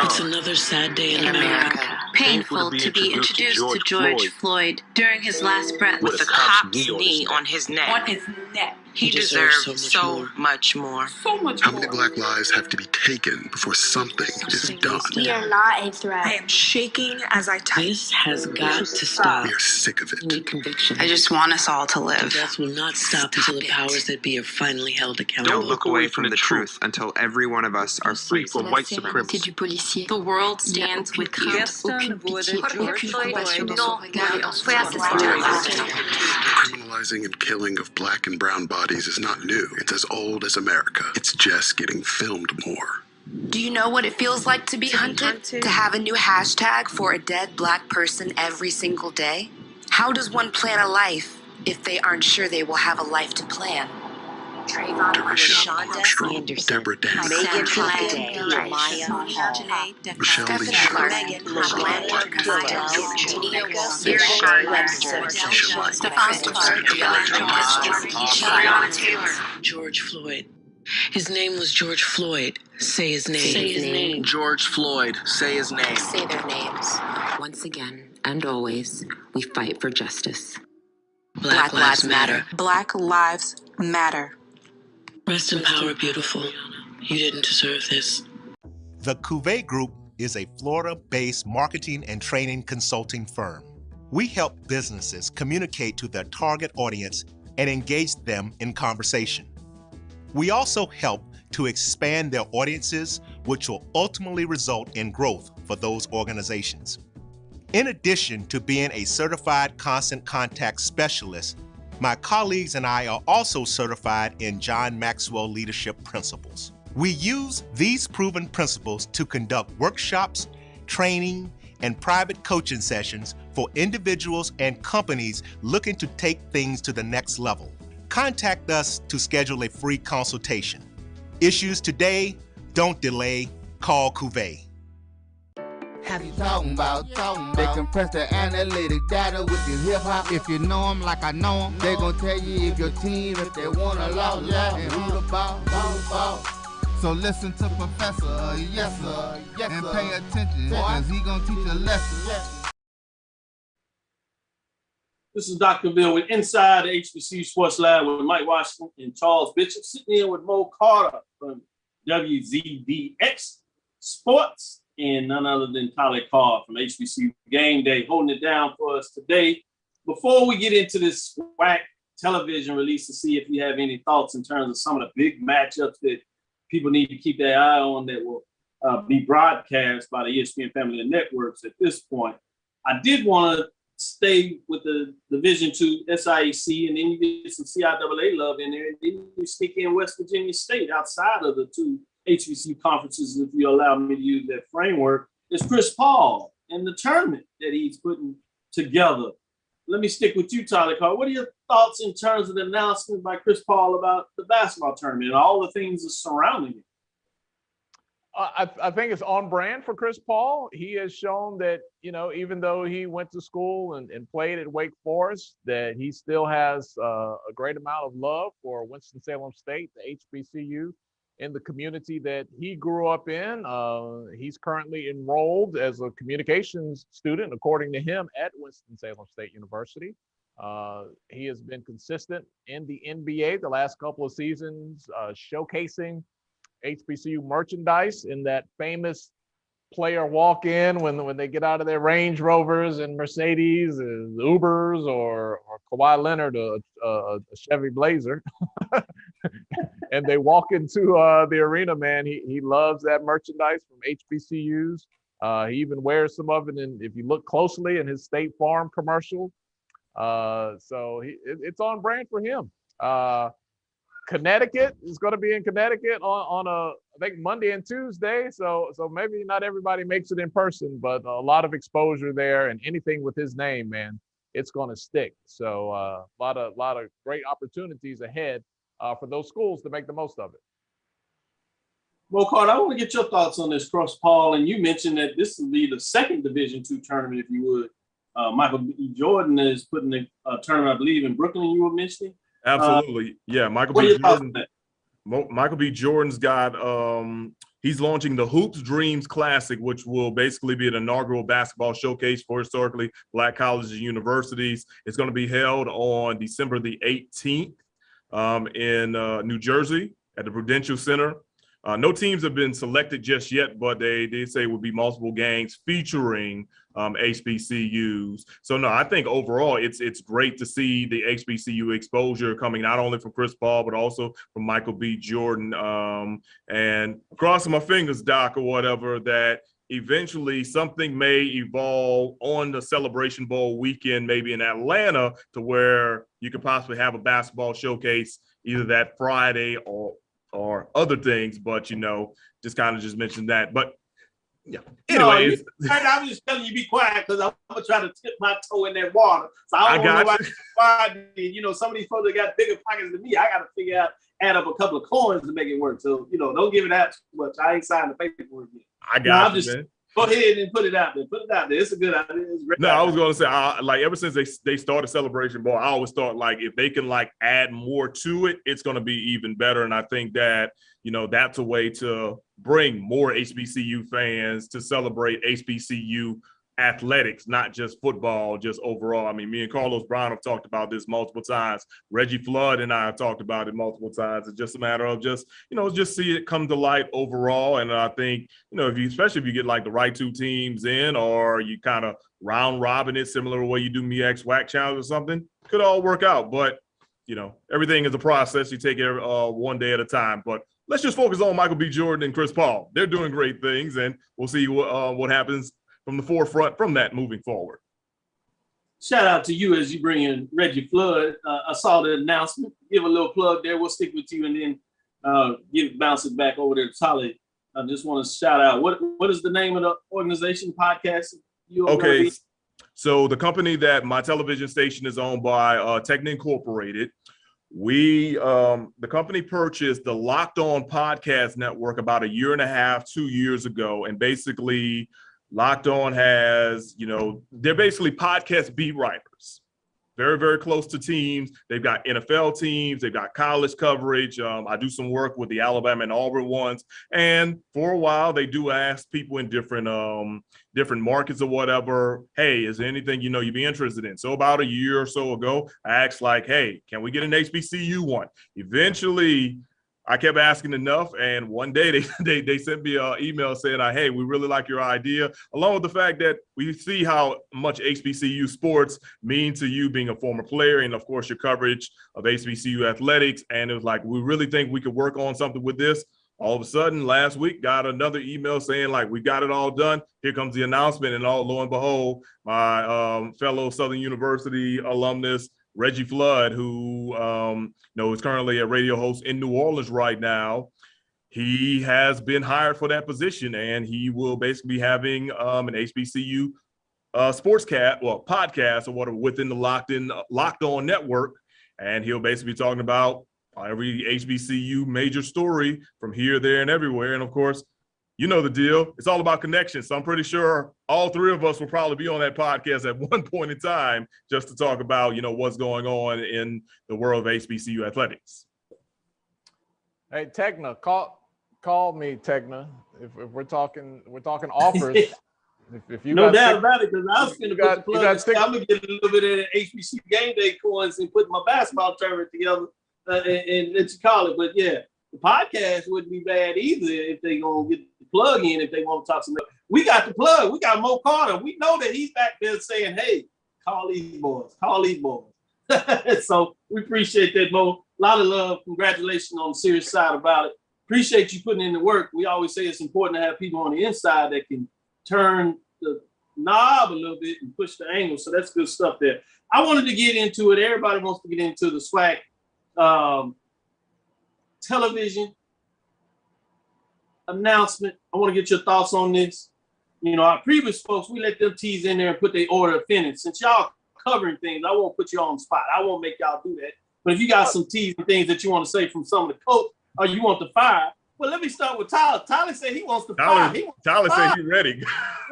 S16: It's another sad day in America. Painful to be introduced to George Floyd during his last breath with a cop's knee on his neck. He deserves so much more.
S17: How many black lives have to be taken before something is done?
S16: We are not a threat. I am shaking as I type. This has got to stop.
S17: We are sick of it.
S16: I just want us all to live. Death will not stop until the powers that be are finally held accountable.
S18: Don't look away from the truth until every one of us are free from white supremacy.
S16: The world stands with you.
S17: Criminalizing and killing of black and brown bodies is not new. It's as old as America. It's just getting filmed more.
S16: Do you know what it feels like to be hunted? To have a new hashtag for a dead black person every single day? How does one plan a life if they aren't sure they will have a life to plan?
S17: Teresa Armstrong, Deborah Daniels,
S16: Megan
S17: Michelle Lee
S16: George Floyd. His name was George Floyd. Say his name. Say his name.
S18: George Floyd. Say his name.
S16: Say their names. Once again, and always, we fight for justice. Black Lives Matter. Black Lives Matter. Rest in power, beautiful. You didn't deserve this.
S19: The Cavil Group is a Florida-based marketing and training consulting firm. We help businesses communicate to their target audience and engage them in conversation. We also help to expand their audiences, which will ultimately result in growth for those organizations. In addition to being a certified constant contact specialist, my colleagues and I are also certified in John Maxwell Leadership Principles. We use these proven principles to conduct workshops, training, and private coaching sessions for individuals and companies looking to take things to the next level. Contact us to schedule a free consultation. Issues today, don't delay, call Cavil.
S9: Have you talking about? They compress the analytic data with your hip hop. If you know them like I know them, they gon' tell you if your team, if they wanna lose, and who the ball. So listen to Professor, yes sir, and pay attention, cause he gon' teach a lesson.
S10: This is Dr. Bill with Inside the HBCU Sports Lab with Mike Washington and Charles Bishop, sitting in with Mo Carter from WZDX Sports, and none other than Tolly Carr from HBCU Game Day, holding it down for us today. Before we get into this SWAC television release to see if you have any thoughts in terms of some of the big matchups that people need to keep their eye on that will be broadcast by the ESPN family of networks at this point, I did want to stay with the Division II SIAC, and then you get some CIAA love in there, and then you sneak in West Virginia State outside of the two HBCU conferences, if you allow me to use that framework, is Chris Paul and the tournament that he's putting together. Let me stick with you, Tolly Carr. What are your thoughts in terms of the announcement by Chris Paul about the basketball tournament and all the things that surrounding it?
S11: I think it's on brand for Chris Paul. He has shown that, even though he went to school and played at Wake Forest, that he still has a great amount of love for Winston-Salem State, the HBCU, in the community that he grew up in. He's currently enrolled as a communications student, according to him, at Winston-Salem State University. He has been consistent in the NBA the last couple of seasons, showcasing HBCU merchandise in that famous player walk-in when they get out of their Range Rovers and Mercedes and Ubers or Kawhi Leonard a Chevy Blazer and they walk into the arena. Man, he loves that merchandise from HBCUs. He even wears some of it, if you look closely, in his State Farm commercial. So it's on brand for him. Connecticut is going to be in Connecticut on I think Monday and Tuesday. So maybe not everybody makes it in person, but a lot of exposure there, and anything with his name, man, it's going to stick. So a lot of great opportunities ahead for those schools to make the most of it.
S10: Well, Carr, I want to get your thoughts on this, Chris Paul. And you mentioned that this will be the second Division II tournament, if you would. Michael B. Jordan is putting a tournament, I believe, in Brooklyn, you were mentioning.
S12: Absolutely. Yeah, Michael B. Jordan. Michael B. Jordan's got he's launching the Hoops Dreams Classic, which will basically be an inaugural basketball showcase for historically Black colleges and universities. It's going to be held on December the 18th in New Jersey at the Prudential Center. No teams have been selected just yet, but they did say it would be multiple games featuring HBCUs. So no, I think overall it's great to see the HBCU exposure coming not only from Chris Paul, but also from Michael B. Jordan. And crossing my fingers, Doc, or whatever, that eventually something may evolve on the Celebration Bowl weekend, maybe in Atlanta, to where you could possibly have a basketball showcase either that Friday or other things, but just kind of just mentioned that. But yeah. Anyway,
S10: I'm just telling you, be quiet, because I'm gonna try to tip my toe in that water. So I don't know why. Some of these folks that got bigger pockets than me, I got to figure out, add up a couple of coins to make it work. So don't give it out too much. I ain't signed the paperwork yet.
S12: I got you, man.
S10: Go ahead and put it out there. Put it out there. It's a good idea. It's great.
S12: No, I was going to say, ever since they started Celebration Bowl, I always thought, if they can, add more to it, it's going to be even better. And I think that, that's a way to bring more HBCU fans to celebrate HBCU athletics, not just football, just overall. I mean, me and Carlos Brown have talked about this multiple times. Reggie Flood and I have talked about it multiple times. It's just a matter of just see it come to light overall. And I think, especially if you get the right two teams in, or you kind of round robin it similar to the way you do MEAC WAC challenge or something, could all work out. But, everything is a process. You take it one day at a time. But let's just focus on Michael B. Jordan and Chris Paul. They're doing great things, and we'll see what happens from the forefront from that moving forward.
S10: Shout out to you as you bring in Reggie Flood. I saw the announcement. Give a little plug there. We'll stick with you, and then bounce it back over there to Tolly. I just want to shout out. What is the name of the organization, podcast?
S12: Okay, so the company that my television station is owned by, Techno Incorporated, the company purchased the Locked On Podcast Network about 1.5 years, 2 years ago, and basically Locked On has, they're basically podcast beat writers, very, very close to teams. They've got NFL teams. They've got college coverage. I do some work with the Alabama and Auburn ones. And for a while, they do ask people in different markets or whatever, hey, is there anything, you'd be interested in? So about 1 year or so ago, I asked hey, can we get an HBCU one? Eventually, I kept asking enough, and one day they sent me an email saying, hey, we really like your idea, along with the fact that we see how much HBCU sports mean to you being a former player, and of course your coverage of HBCU athletics. And it was we really think we could work on something with this. All of a sudden, last week, got another email saying, we got it all done. Here comes the announcement, and lo and behold, my fellow Southern University alumnus, Reggie Flood, who is currently a radio host in New Orleans right now, he has been hired for that position, and he will basically be having an HBCU podcast or whatever within the Locked On network, and he'll basically be talking about every HBCU major story from here, there, and everywhere. And of course, you know the deal. It's all about connections. So I'm pretty sure all three of us will probably be on that podcast at one point in time just to talk about, what's going on in the world of HBCU athletics.
S11: Hey, Tegna, call me, Tegna. If we're talking offers. If you
S10: no doubt about it, because I was going to put the plug. I'm going to get a little bit of the HBCU game day coins and put my basketball tournament together and let you call it. But yeah, the podcast wouldn't be bad either if they going to get the plug in if they want to talk some. We got the plug. We got Mo Carter. We know that he's back there saying, "Hey, call these boys. Call these boys." So we appreciate that, Mo. A lot of love. Congratulations on the serious side about it. Appreciate you putting in the work. We always say it's important to have people on the inside that can turn the knob a little bit and push the angle. So that's good stuff there. I wanted to get into it. Everybody wants to get into the SWAC television announcement. I want to get your thoughts on this. Our previous folks, we let them tease in there and put their order of finish. Since y'all covering things, I won't put you on the spot. I won't make y'all do that. But if you got some teasing things that you want to say from some of the coach or you want to fire, well, let me start with Tyler. Tyler said he wants to fire.
S12: Tyler said he's ready.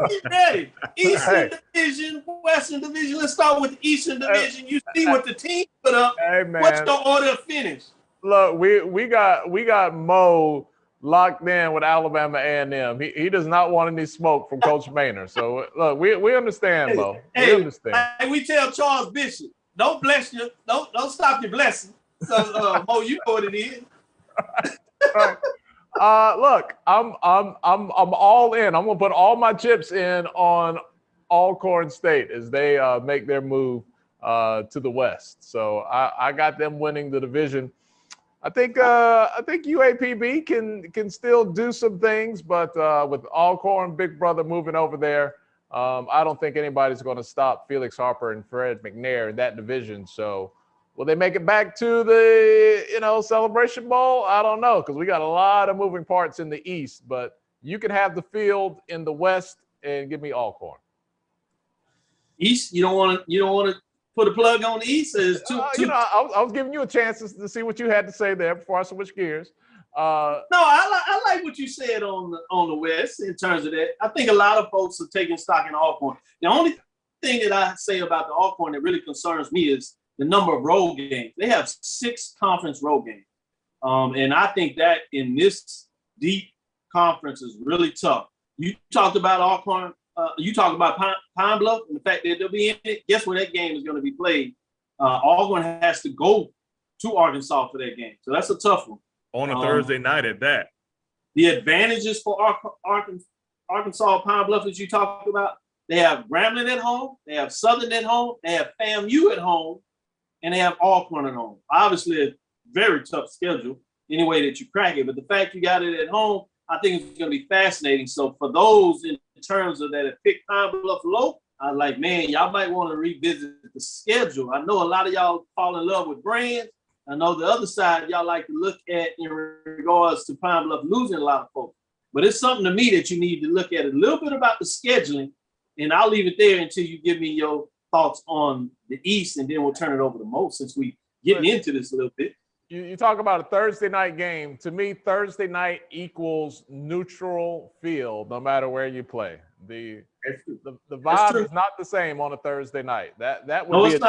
S10: He's ready. Eastern Division, Western Division. Let's start with the Eastern Division. You see what the team put up.
S11: Hey, man.
S10: What's your order of finish?
S11: Look, we got Mo locked in with Alabama A&M. He does not want any smoke from Coach Maynard. So look, we understand, Mo. We understand.
S10: Hey, we tell Charles Bishop, don't bless you. Don't stop your blessing. So Mo, you know what it is.
S11: Right. Look, I'm all in. I'm gonna put all my chips in on Alcorn State as they make their move to the West. So I got them winning the division. I think UAPB can still do some things, but with Alcorn Big Brother moving over there, I don't think anybody's going to stop Felix Harper and Fred McNair in that division. So will they make it back to the Celebration Bowl? I don't know, because we got a lot of moving parts in the East. But you can have the field in the West and give me Alcorn.
S10: East, you don't want to put a plug on the East. Is too.
S11: I was giving you a chance to see what you had to say there before I switch gears.
S10: No, I like what you said on the West in terms of that. I think a lot of folks are taking stock in Alcorn. The only thing that I say about the Alcorn that really concerns me is the number of road games. They have 6 conference road games. And I think that in this deep conference is really tough. You talked about Alcorn. You talk about Pine Bluff and the fact that they'll be in it. Guess where that game is going to be played? Alcorn has to go to Arkansas for that game. So that's a tough one.
S12: On a Thursday night at that.
S10: The advantages for Arkansas Pine Bluff that you talked about, they have Grambling at home, they have Southern at home, they have FAMU at home, and they have Alcorn at home. Obviously, a very tough schedule any way that you crack it. But the fact you got it at home, I think it's going to be fascinating. So for those in terms of that have picked Pine Bluff low, I was like, man, y'all might want to revisit the schedule. I know a lot of y'all fall in love with brands. I know the other side y'all like to look at in regards to Pine Bluff losing a lot of folks. But it's something to me that you need to look at a little bit about the scheduling, and I'll leave it there until you give me your thoughts on the East, and then we'll turn it over to Mo since we getting into this a little bit.
S11: You talk about a Thursday night game. To me, Thursday night equals neutral field, no matter where you play. The vibe is not the same on a Thursday night. That would be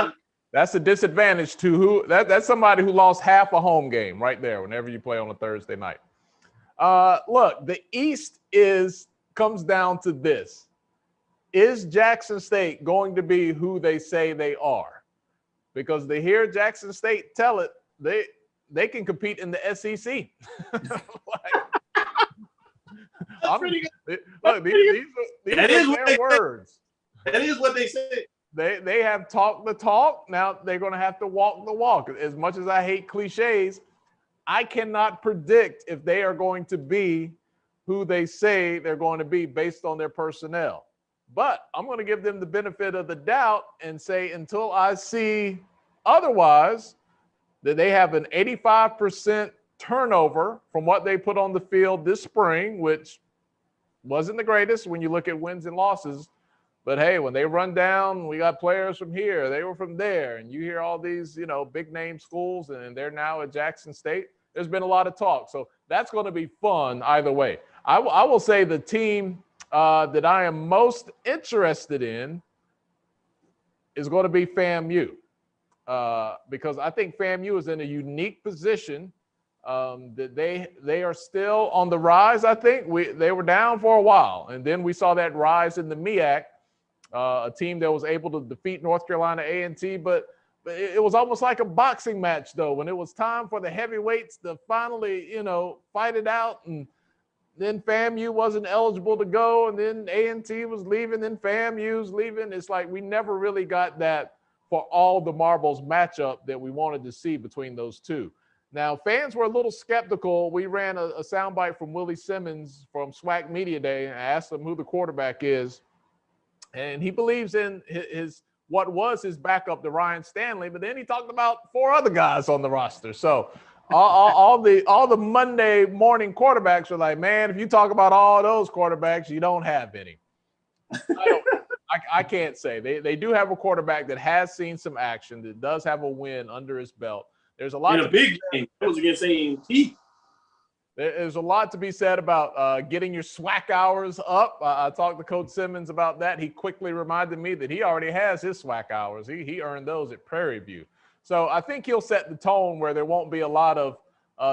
S11: that's a disadvantage to who. That's somebody who lost half a home game right there. Whenever you play on a Thursday night. Look, the East comes down to this: is Jackson State going to be who they say they are? Because they hear Jackson State tell it, they can compete in the SEC. Look, these are their words.
S10: That is what they said.
S11: They have talked the talk. Now they're going to have to walk the walk. As much as I hate cliches, I cannot predict if they are going to be who they say they're going to be based on their personnel. But I'm going to give them the benefit of the doubt and say until I see otherwise, that they have an 85% turnover from what they put on the field this spring, which wasn't the greatest when you look at wins and losses. But hey, when they run down, we got players from here, they were from there, and you hear all these, big name schools, and they're now at Jackson State. There's been a lot of talk. So that's going to be fun either way. I will say the team that I am most interested in is going to be FAMU, because I think FAMU is in a unique position that they are still on the rise. I think they were down for a while, and then we saw that rise in the MEAC, a team that was able to defeat North Carolina A&T, but it was almost like a boxing match, though, when it was time for the heavyweights to finally, fight it out, and then FAMU wasn't eligible to go, and then A&T was leaving, then FAMU's leaving. It's like we never really got that for all the marbles matchup that we wanted to see between those two. Now, fans were a little skeptical. We ran a soundbite from Willie Simmons from SWAC Media Day and asked him who the quarterback is. And he believes in what was his backup to Ryan Stanley, but then he talked about 4 other guys on the roster. So all the Monday morning quarterbacks are like, man, if you talk about all those quarterbacks, you don't have any. I can't say. They do have a quarterback that has seen some action, that does have a win under his belt. There's a lot
S10: in a big game. That was against A&T.
S11: There's a lot to be said about getting your SWAC hours up. I talked to Coach Simmons about that. He quickly reminded me that he already has his SWAC hours. He earned those at Prairie View. So I think he'll set the tone where there won't be a lot of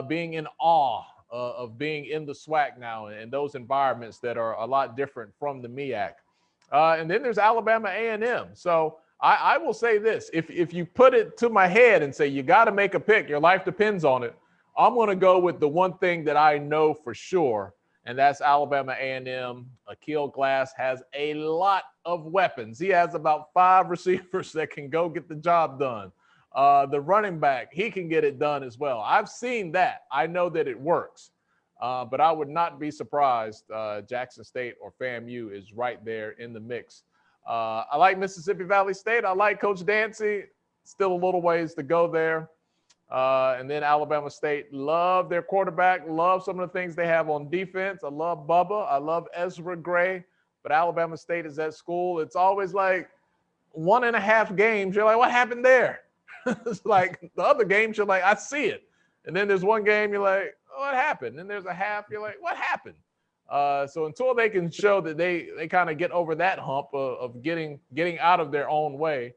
S11: being in awe of being in the SWAC now and those environments that are a lot different from the MEAC. And then there's Alabama A&M. So I will say this. If you put it to my head and say you got to make a pick, your life depends on it, I'm going to go with the one thing that I know for sure, and that's Alabama A&M. Akil Glass has a lot of weapons. He has about 5 receivers that can go get the job done. The running back, he can get it done as well. I've seen that. I know that it works. But I would not be surprised Jackson State or FAMU is right there in the mix. I like Mississippi Valley State. I like Coach Dancy. Still a little ways to go there. And then Alabama State, love their quarterback, love some of the things they have on defense. I love Bubba. I love Ezra Gray. But Alabama State is at school. It's always like 1.5 games. You're like, what happened there? It's like the other games, you're like, I see it. And then there's one game, you're like, oh, what happened? And there's a half, you're like, what happened? So until they can show that they kind of get over that hump of getting out of their own way,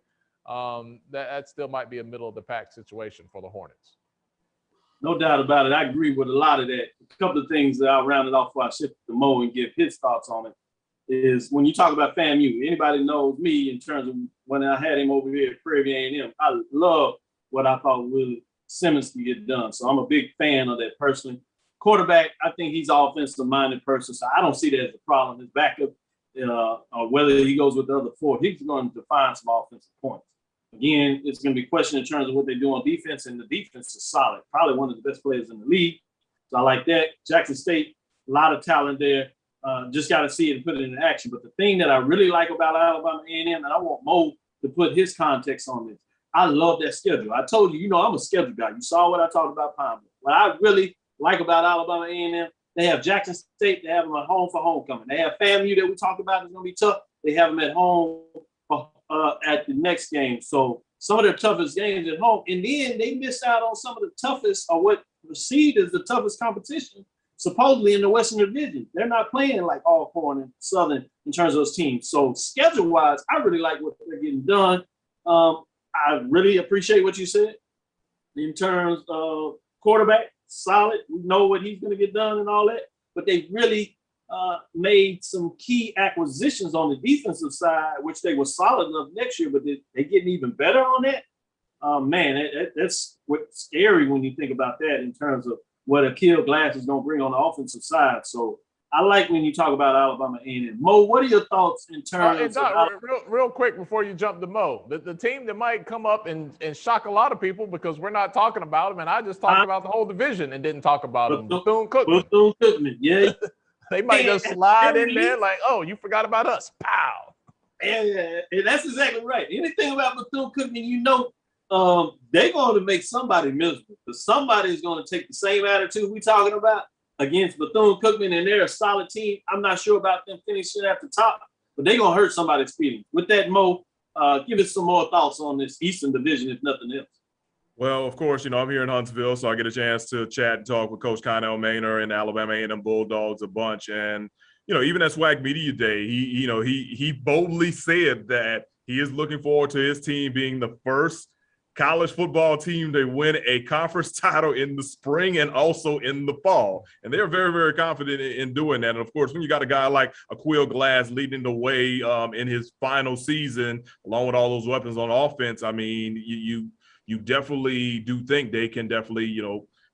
S11: that still might be a middle of the pack situation for the Hornets.
S10: No doubt about it. I agree with a lot of that. A couple of things that I'll round it off before I shift to Mo and give his thoughts on it is when you talk about FAMU, anybody knows me in terms of when I had him over here at Prairie View A&M, I love what I thought Willie Simmons could get done. So I'm a big fan of that personally. Quarterback, I think he's an offensive-minded person, so I don't see that as a problem. His backup, or whether he goes with the other 4, he's going to find some offensive points. Again, it's going to be a question in terms of what they do on defense, and the defense is solid. Probably one of the best players in the league. So I like that. Jackson State, a lot of talent there. Just got to see it and put it into action. But the thing that I really like about Alabama A&M, and I want Mo to put his context on this, I love that schedule. I told you, I'm a schedule guy. You saw what I talked about Pineville. What I really like about Alabama A&M, they have Jackson State. They have them at home for homecoming. They have FAMU that we talked about is going to be tough. They have them at home at the next game. So some of their toughest games at home. And then they miss out on some of the toughest, or what perceived as the toughest competition, supposedly in the Western Division. They're not playing like Alcorn and Southern in terms of those teams. So schedule-wise, I really like what they're getting done. I really appreciate what you said in terms of quarterback, solid. We know what he's going to get done and all that. But they really made some key acquisitions on the defensive side, which they were solid enough next year, but they getting even better on that. Man, that's what's scary when you think about that in terms of what Akil Glass is going to bring on the offensive side. So I like when you talk about Alabama A&M. Mo, what are your thoughts in terms of
S11: real quick before you jump to Mo, the team that might come up and shock a lot of people because we're not talking about them, and I just talked about the whole division and didn't talk about them.
S10: Bethune-Cookman, yeah.
S11: They might just slide in there like, oh, you forgot about us. Pow.
S10: Yeah, that's exactly right. Anything about Bethune-Cookman, they're going to make somebody miserable because somebody is going to take the same attitude we talking about against Bethune-Cookman, and they're a solid team. I'm not sure about them finishing at the top, but they're going to hurt somebody's feelings. With that, Mo, give us some more thoughts on this Eastern Division, if nothing else.
S12: Well, of course, I'm here in Huntsville, so I get a chance to chat and talk with Coach Connell Maynor and Alabama A&M Bulldogs a bunch. And, even at SWAC Media Day, he boldly said that he is looking forward to his team being the first college football team to win a conference title in the spring and also in the fall. And they're very, very confident in doing that. And of course, when you got a guy like Aqeel Glass leading the way in his final season, along with all those weapons on offense, I mean, you definitely do think they can definitely,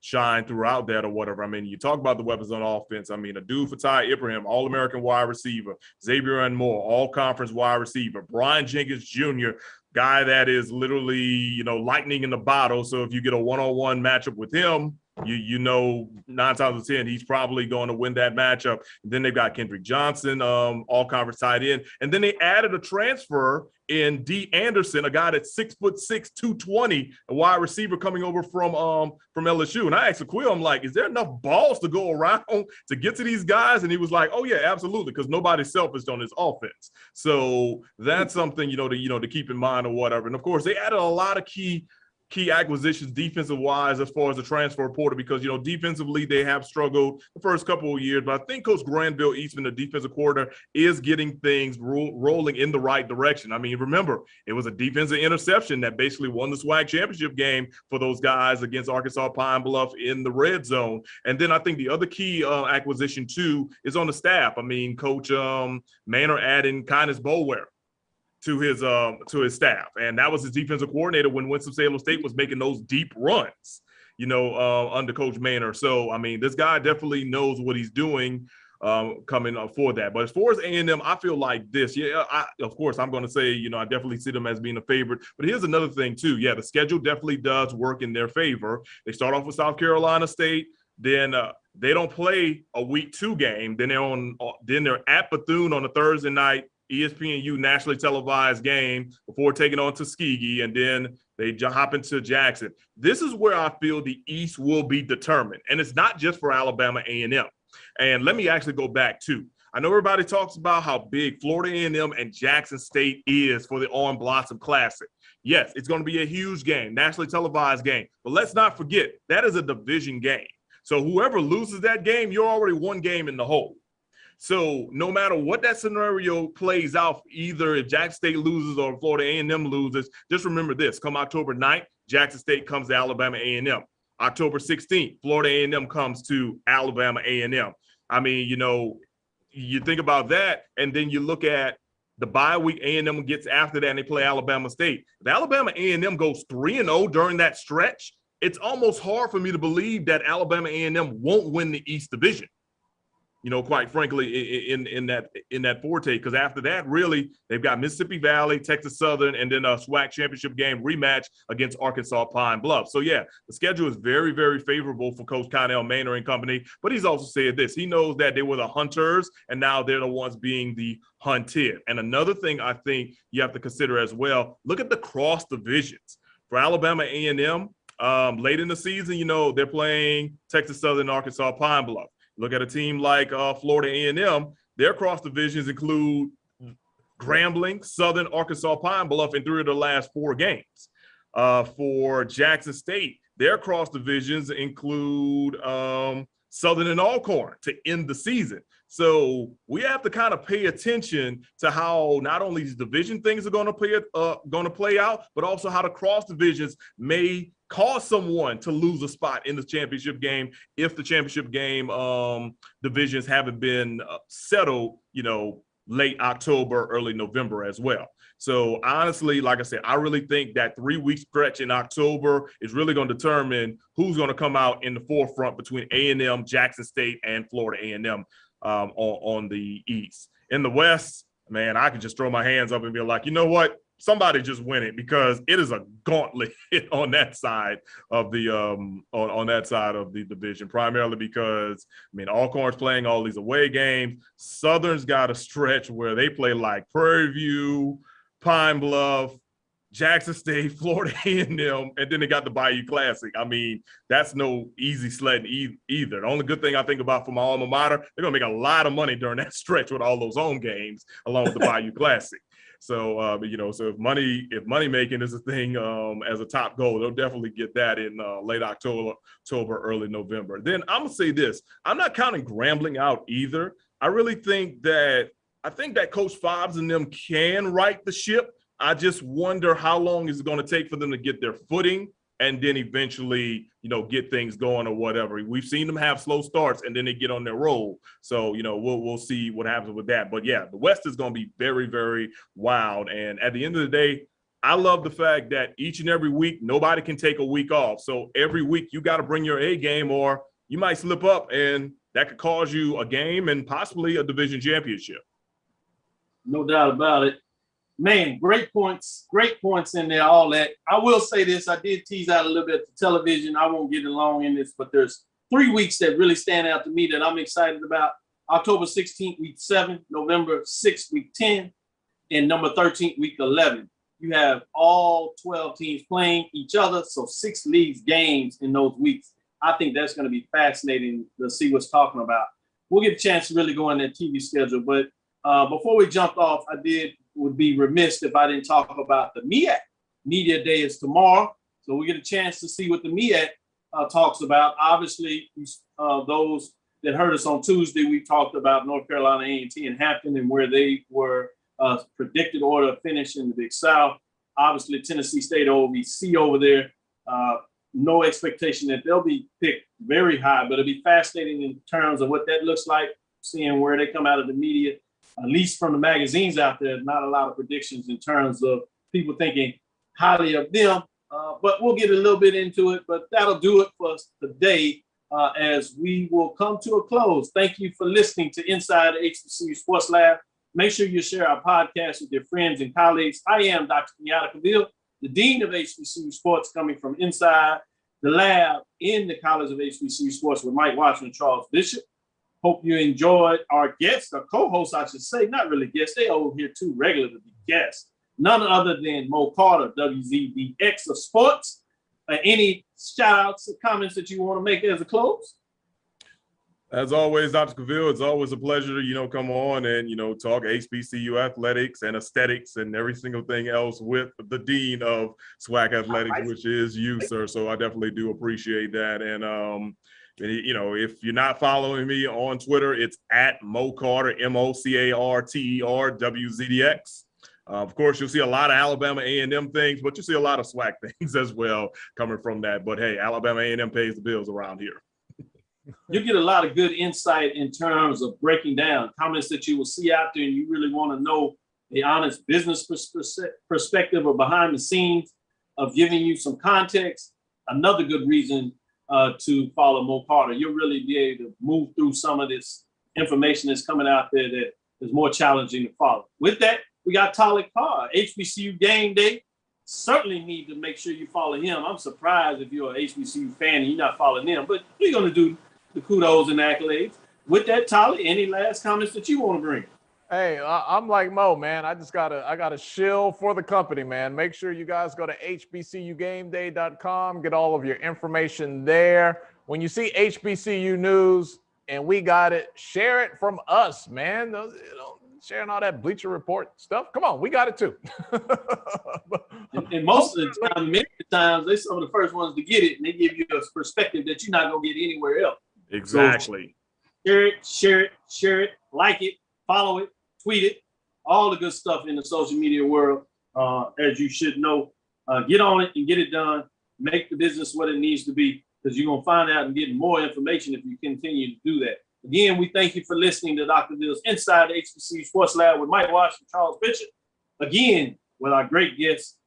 S12: shine throughout that or whatever. I mean, you talk about the weapons on offense. I mean, Adu Fatai Ibrahim, All-American wide receiver, Xavier and Moore, all-conference wide receiver, Brian Jenkins Jr., guy that is literally, lightning in the bottle. So if you get a one-on-one matchup with him, you know 9 times out of 10 he's probably going to win that matchup. And then they've got Kendrick Johnson, all-conference tight end. And then they added a transfer in D. Anderson, a guy that's 6'6", 220, a wide receiver coming over from LSU. And I asked Aqeel, I'm like, is there enough balls to go around to get to these guys? And he was like, oh yeah, absolutely, because nobody's selfish on his offense. So that's something to keep in mind or whatever. And of course, they added a lot of key acquisitions defensive wise as far as the transfer portal, because defensively they have struggled the first couple of years, but I think Coach Granville Eastman, the defensive coordinator, is getting things rolling in the right direction. I mean, remember, it was a defensive interception that basically won the SWAC championship game for those guys against Arkansas Pine Bluff in the red zone. And then I think the other key acquisition too is on the staff. I mean, Coach Maynor adding Kindness Boulware to his staff, and that was his defensive coordinator when Winston-Salem State was making those deep runs, under Coach Maynor. So I mean, this guy definitely knows what he's doing coming up for that. But as far as A&M, I feel like this. Yeah, of course, I'm going to say, I definitely see them as being a favorite. But here's another thing too. Yeah, the schedule definitely does work in their favor. They start off with South Carolina State, then they don't play a week 2 game. Then they're at Bethune on a Thursday night, ESPNU nationally televised game before taking on Tuskegee, and then they hop into Jackson. This is where I feel the East will be determined, and it's not just for Alabama A&M. And let me actually go back too. I know everybody talks about how big Florida A&M and Jackson State is for the On Blossom Classic. Yes, it's going to be a huge game, nationally televised game, but let's not forget that is a division game. So whoever loses that game, you're already one game in the hole. So no matter what that scenario plays out, either if Jackson State loses or Florida A&M loses, just remember this: come October 9th, Jackson State comes to Alabama A&M. October 16th, Florida A&M comes to Alabama A&M. I mean, you think about that, and then you look at the bye week A&M gets after that, and they play Alabama State. If Alabama A&M goes 3-0 during that stretch, it's almost hard for me to believe that Alabama A&M won't win the East Division. Quite frankly, in that forte, because after that, really, they've got Mississippi Valley, Texas Southern, and then a SWAC championship game rematch against Arkansas Pine Bluff. So, yeah, the schedule is very, very favorable for Coach Connell Maynor and company. But he's also said this. He knows that they were the hunters, and now they're the ones being the hunted. And another thing I think you have to consider as well, look at the cross divisions. For Alabama A&M, late in the season, they're playing Texas Southern, Arkansas Pine Bluff. Look at a team like Florida A&M. Their cross divisions include Grambling, Southern, Arkansas Pine Bluff in 3 of the last 4 games. For Jackson State, their cross divisions include Southern and Alcorn to end the season. So we have to kind of pay attention to how not only these division things are going to play out, but also how the cross divisions may cause someone to lose a spot in the championship game if the championship game divisions haven't been settled, late October, early November as well. So honestly, like I said, I really think that 3-week stretch in October is really going to determine who's going to come out in the forefront between A&M, Jackson State, and Florida A&M on the East. In the West, man, I can just throw my hands up and be like, you know what? Somebody just win it, because it is a gauntlet on that side of the on that side of the division, primarily because Alcorn's playing all these away games. Southern's got a stretch where they play like Prairie View, Pine Bluff, Jackson State, Florida A&M, and then they got the Bayou Classic. I mean, that's no easy sledding either. The only good thing I think about for my alma mater, they're going to make a lot of money during that stretch with all those home games along with the Bayou Classic. So, so if money making is a thing as a top goal, they'll definitely get that in late October, early November. Then I'm going to say this. I'm not counting Grambling out either. I really think that Coach Fobbs and them can right the ship. I just wonder how long is it going to take for them to get their footing and then eventually, get things going or whatever. We've seen them have slow starts and then they get on their roll. So, we'll see what happens with that. But yeah, the West is going to be very, very wild. And at the end of the day, I love the fact that each and every week, nobody can take a week off. So every week you got to bring your A game or you might slip up and that could cause you a game and possibly a division championship.
S10: No doubt about it. Man, great points in there, all that. I will say this, I did tease out a little bit the television. I won't get along in this, but there's 3 weeks that really stand out to me that I'm excited about. October 16th, week 7, November 6th, week 10, and number 13th, week 11. You have all 12 teams playing each other, so 6 leagues games in those weeks. I think that's going to be fascinating to see what's talking about. We'll get a chance to really go in that TV schedule, but before we jumped off, would be remiss if I didn't talk about the MEAC. Media Day is tomorrow, so we get a chance to see what the MEAC talks about. Obviously, those that heard us on Tuesday, we talked about North Carolina A&T and Hampton and where they were predicted order of finish in the Big South. Obviously, Tennessee State OVC over there. No expectation that they'll be picked very high, but it'll be fascinating in terms of what that looks like, seeing where they come out of the media. At least from the magazines out there, not a lot of predictions in terms of people thinking highly of them. But we'll get a little bit into it. But that'll do it for us today as we will come to a close. Thank you for listening to Inside the HBCU Sports Lab. Make sure you share our podcast with your friends and colleagues. I am Dr. Cavil, the Dean of HBCU Sports, coming from inside the lab in the College of HBCU Sports with Mike Watson and Charles Bishop. Hope you enjoyed our guests, our co-hosts, I should say, not really guests. They over here too regular to be guests. None other than Mo Carter, WZBX of Sports. Any shout-outs or comments that you want to make as a close?
S12: As always, Dr. Cavil, it's always a pleasure to, come on and, talk HBCU athletics and aesthetics and every single thing else with the Dean of SWAC Athletics, which is you, sir. So I definitely do appreciate that. And, if you're not following me on Twitter, it's at Mo Carter, MOCARTER WZDX. Of course, you'll see a lot of Alabama A&M things, but you see a lot of SWAC things as well coming from that. But hey, Alabama A&M pays the bills around here.
S10: You get a lot of good insight in terms of breaking down comments that you will see out there, and you really want to know the honest business perspective or behind the scenes of giving you some context. Another good reason to follow Mo Carter. You'll really be able to move through some of this information that's coming out there that is more challenging to follow. With that, we got Tolly Carr, HBCU Game Day. Certainly need to make sure you follow him. I'm surprised if you're an HBCU fan and you're not following him, but we're going to do the kudos and accolades. With that, Tolly, any last comments that you want to bring?
S11: Hey, I'm like Mo, man. I got a shill for the company, man. Make sure you guys go to hbcugameday.com, get all of your information there. When you see HBCU news and we got it, share it from us, man. Sharing all that Bleacher Report stuff. Come on, we got it too.
S10: and most of the time, many times, they're some of the first ones to get it, and they give you a perspective that you're not going to get anywhere else.
S12: Exactly.
S10: So share it, like it, follow it, tweet it, all the good stuff in the social media world, as you should know. Get on it and get it done. Make the business what it needs to be, because you're going to find out and get more information if you continue to do that. Again, we thank you for listening to Dr. Bill's Inside the HBCU Sports Lab with Mike Watson and Charles Bishop. Again, with our great guests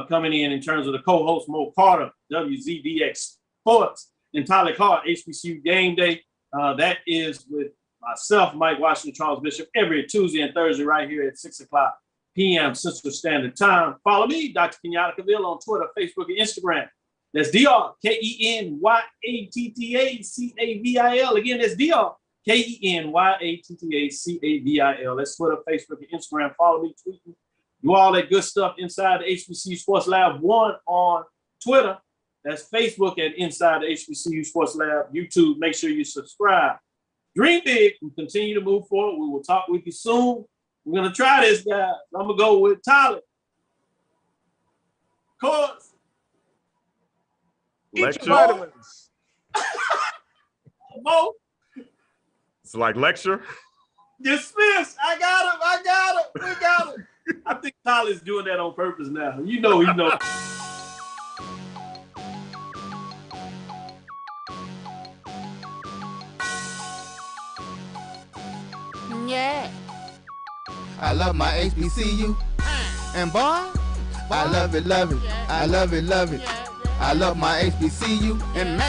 S10: coming in terms of the co-host Mo Carter, WZDX Sports, and Tyler Carr, HBCU Game Day. That is with myself, Mike Watson, Charles Bishop, every Tuesday and Thursday right here at 6 o'clock p.m. Central Standard Time. Follow me, Dr. Kenyatta Cavil, on Twitter, Facebook, and Instagram. That's DrKenyattaCavil. Again, that's DrKenyattaCavil. That's Twitter, Facebook, and Instagram. Follow me, tweet me, Do all that good stuff inside the HBCU Sports Lab 1 on Twitter. That's Facebook at Inside the HBCU Sports Lab. YouTube, make sure you subscribe. Dream big. We continue to move forward. We will talk with you soon. We're going to try this, guys. I'm going to go with Tolly. Course.
S12: Lecture.
S11: Vitamins.
S10: Mo.
S12: It's like lecture.
S10: Dismissed. I got him. We got him. I think Tolly's doing that on purpose now. You know he knows.
S9: Yeah. I love my HBCU. And boy, I love it, love it. I love it, love it. I love my HBCU. And man.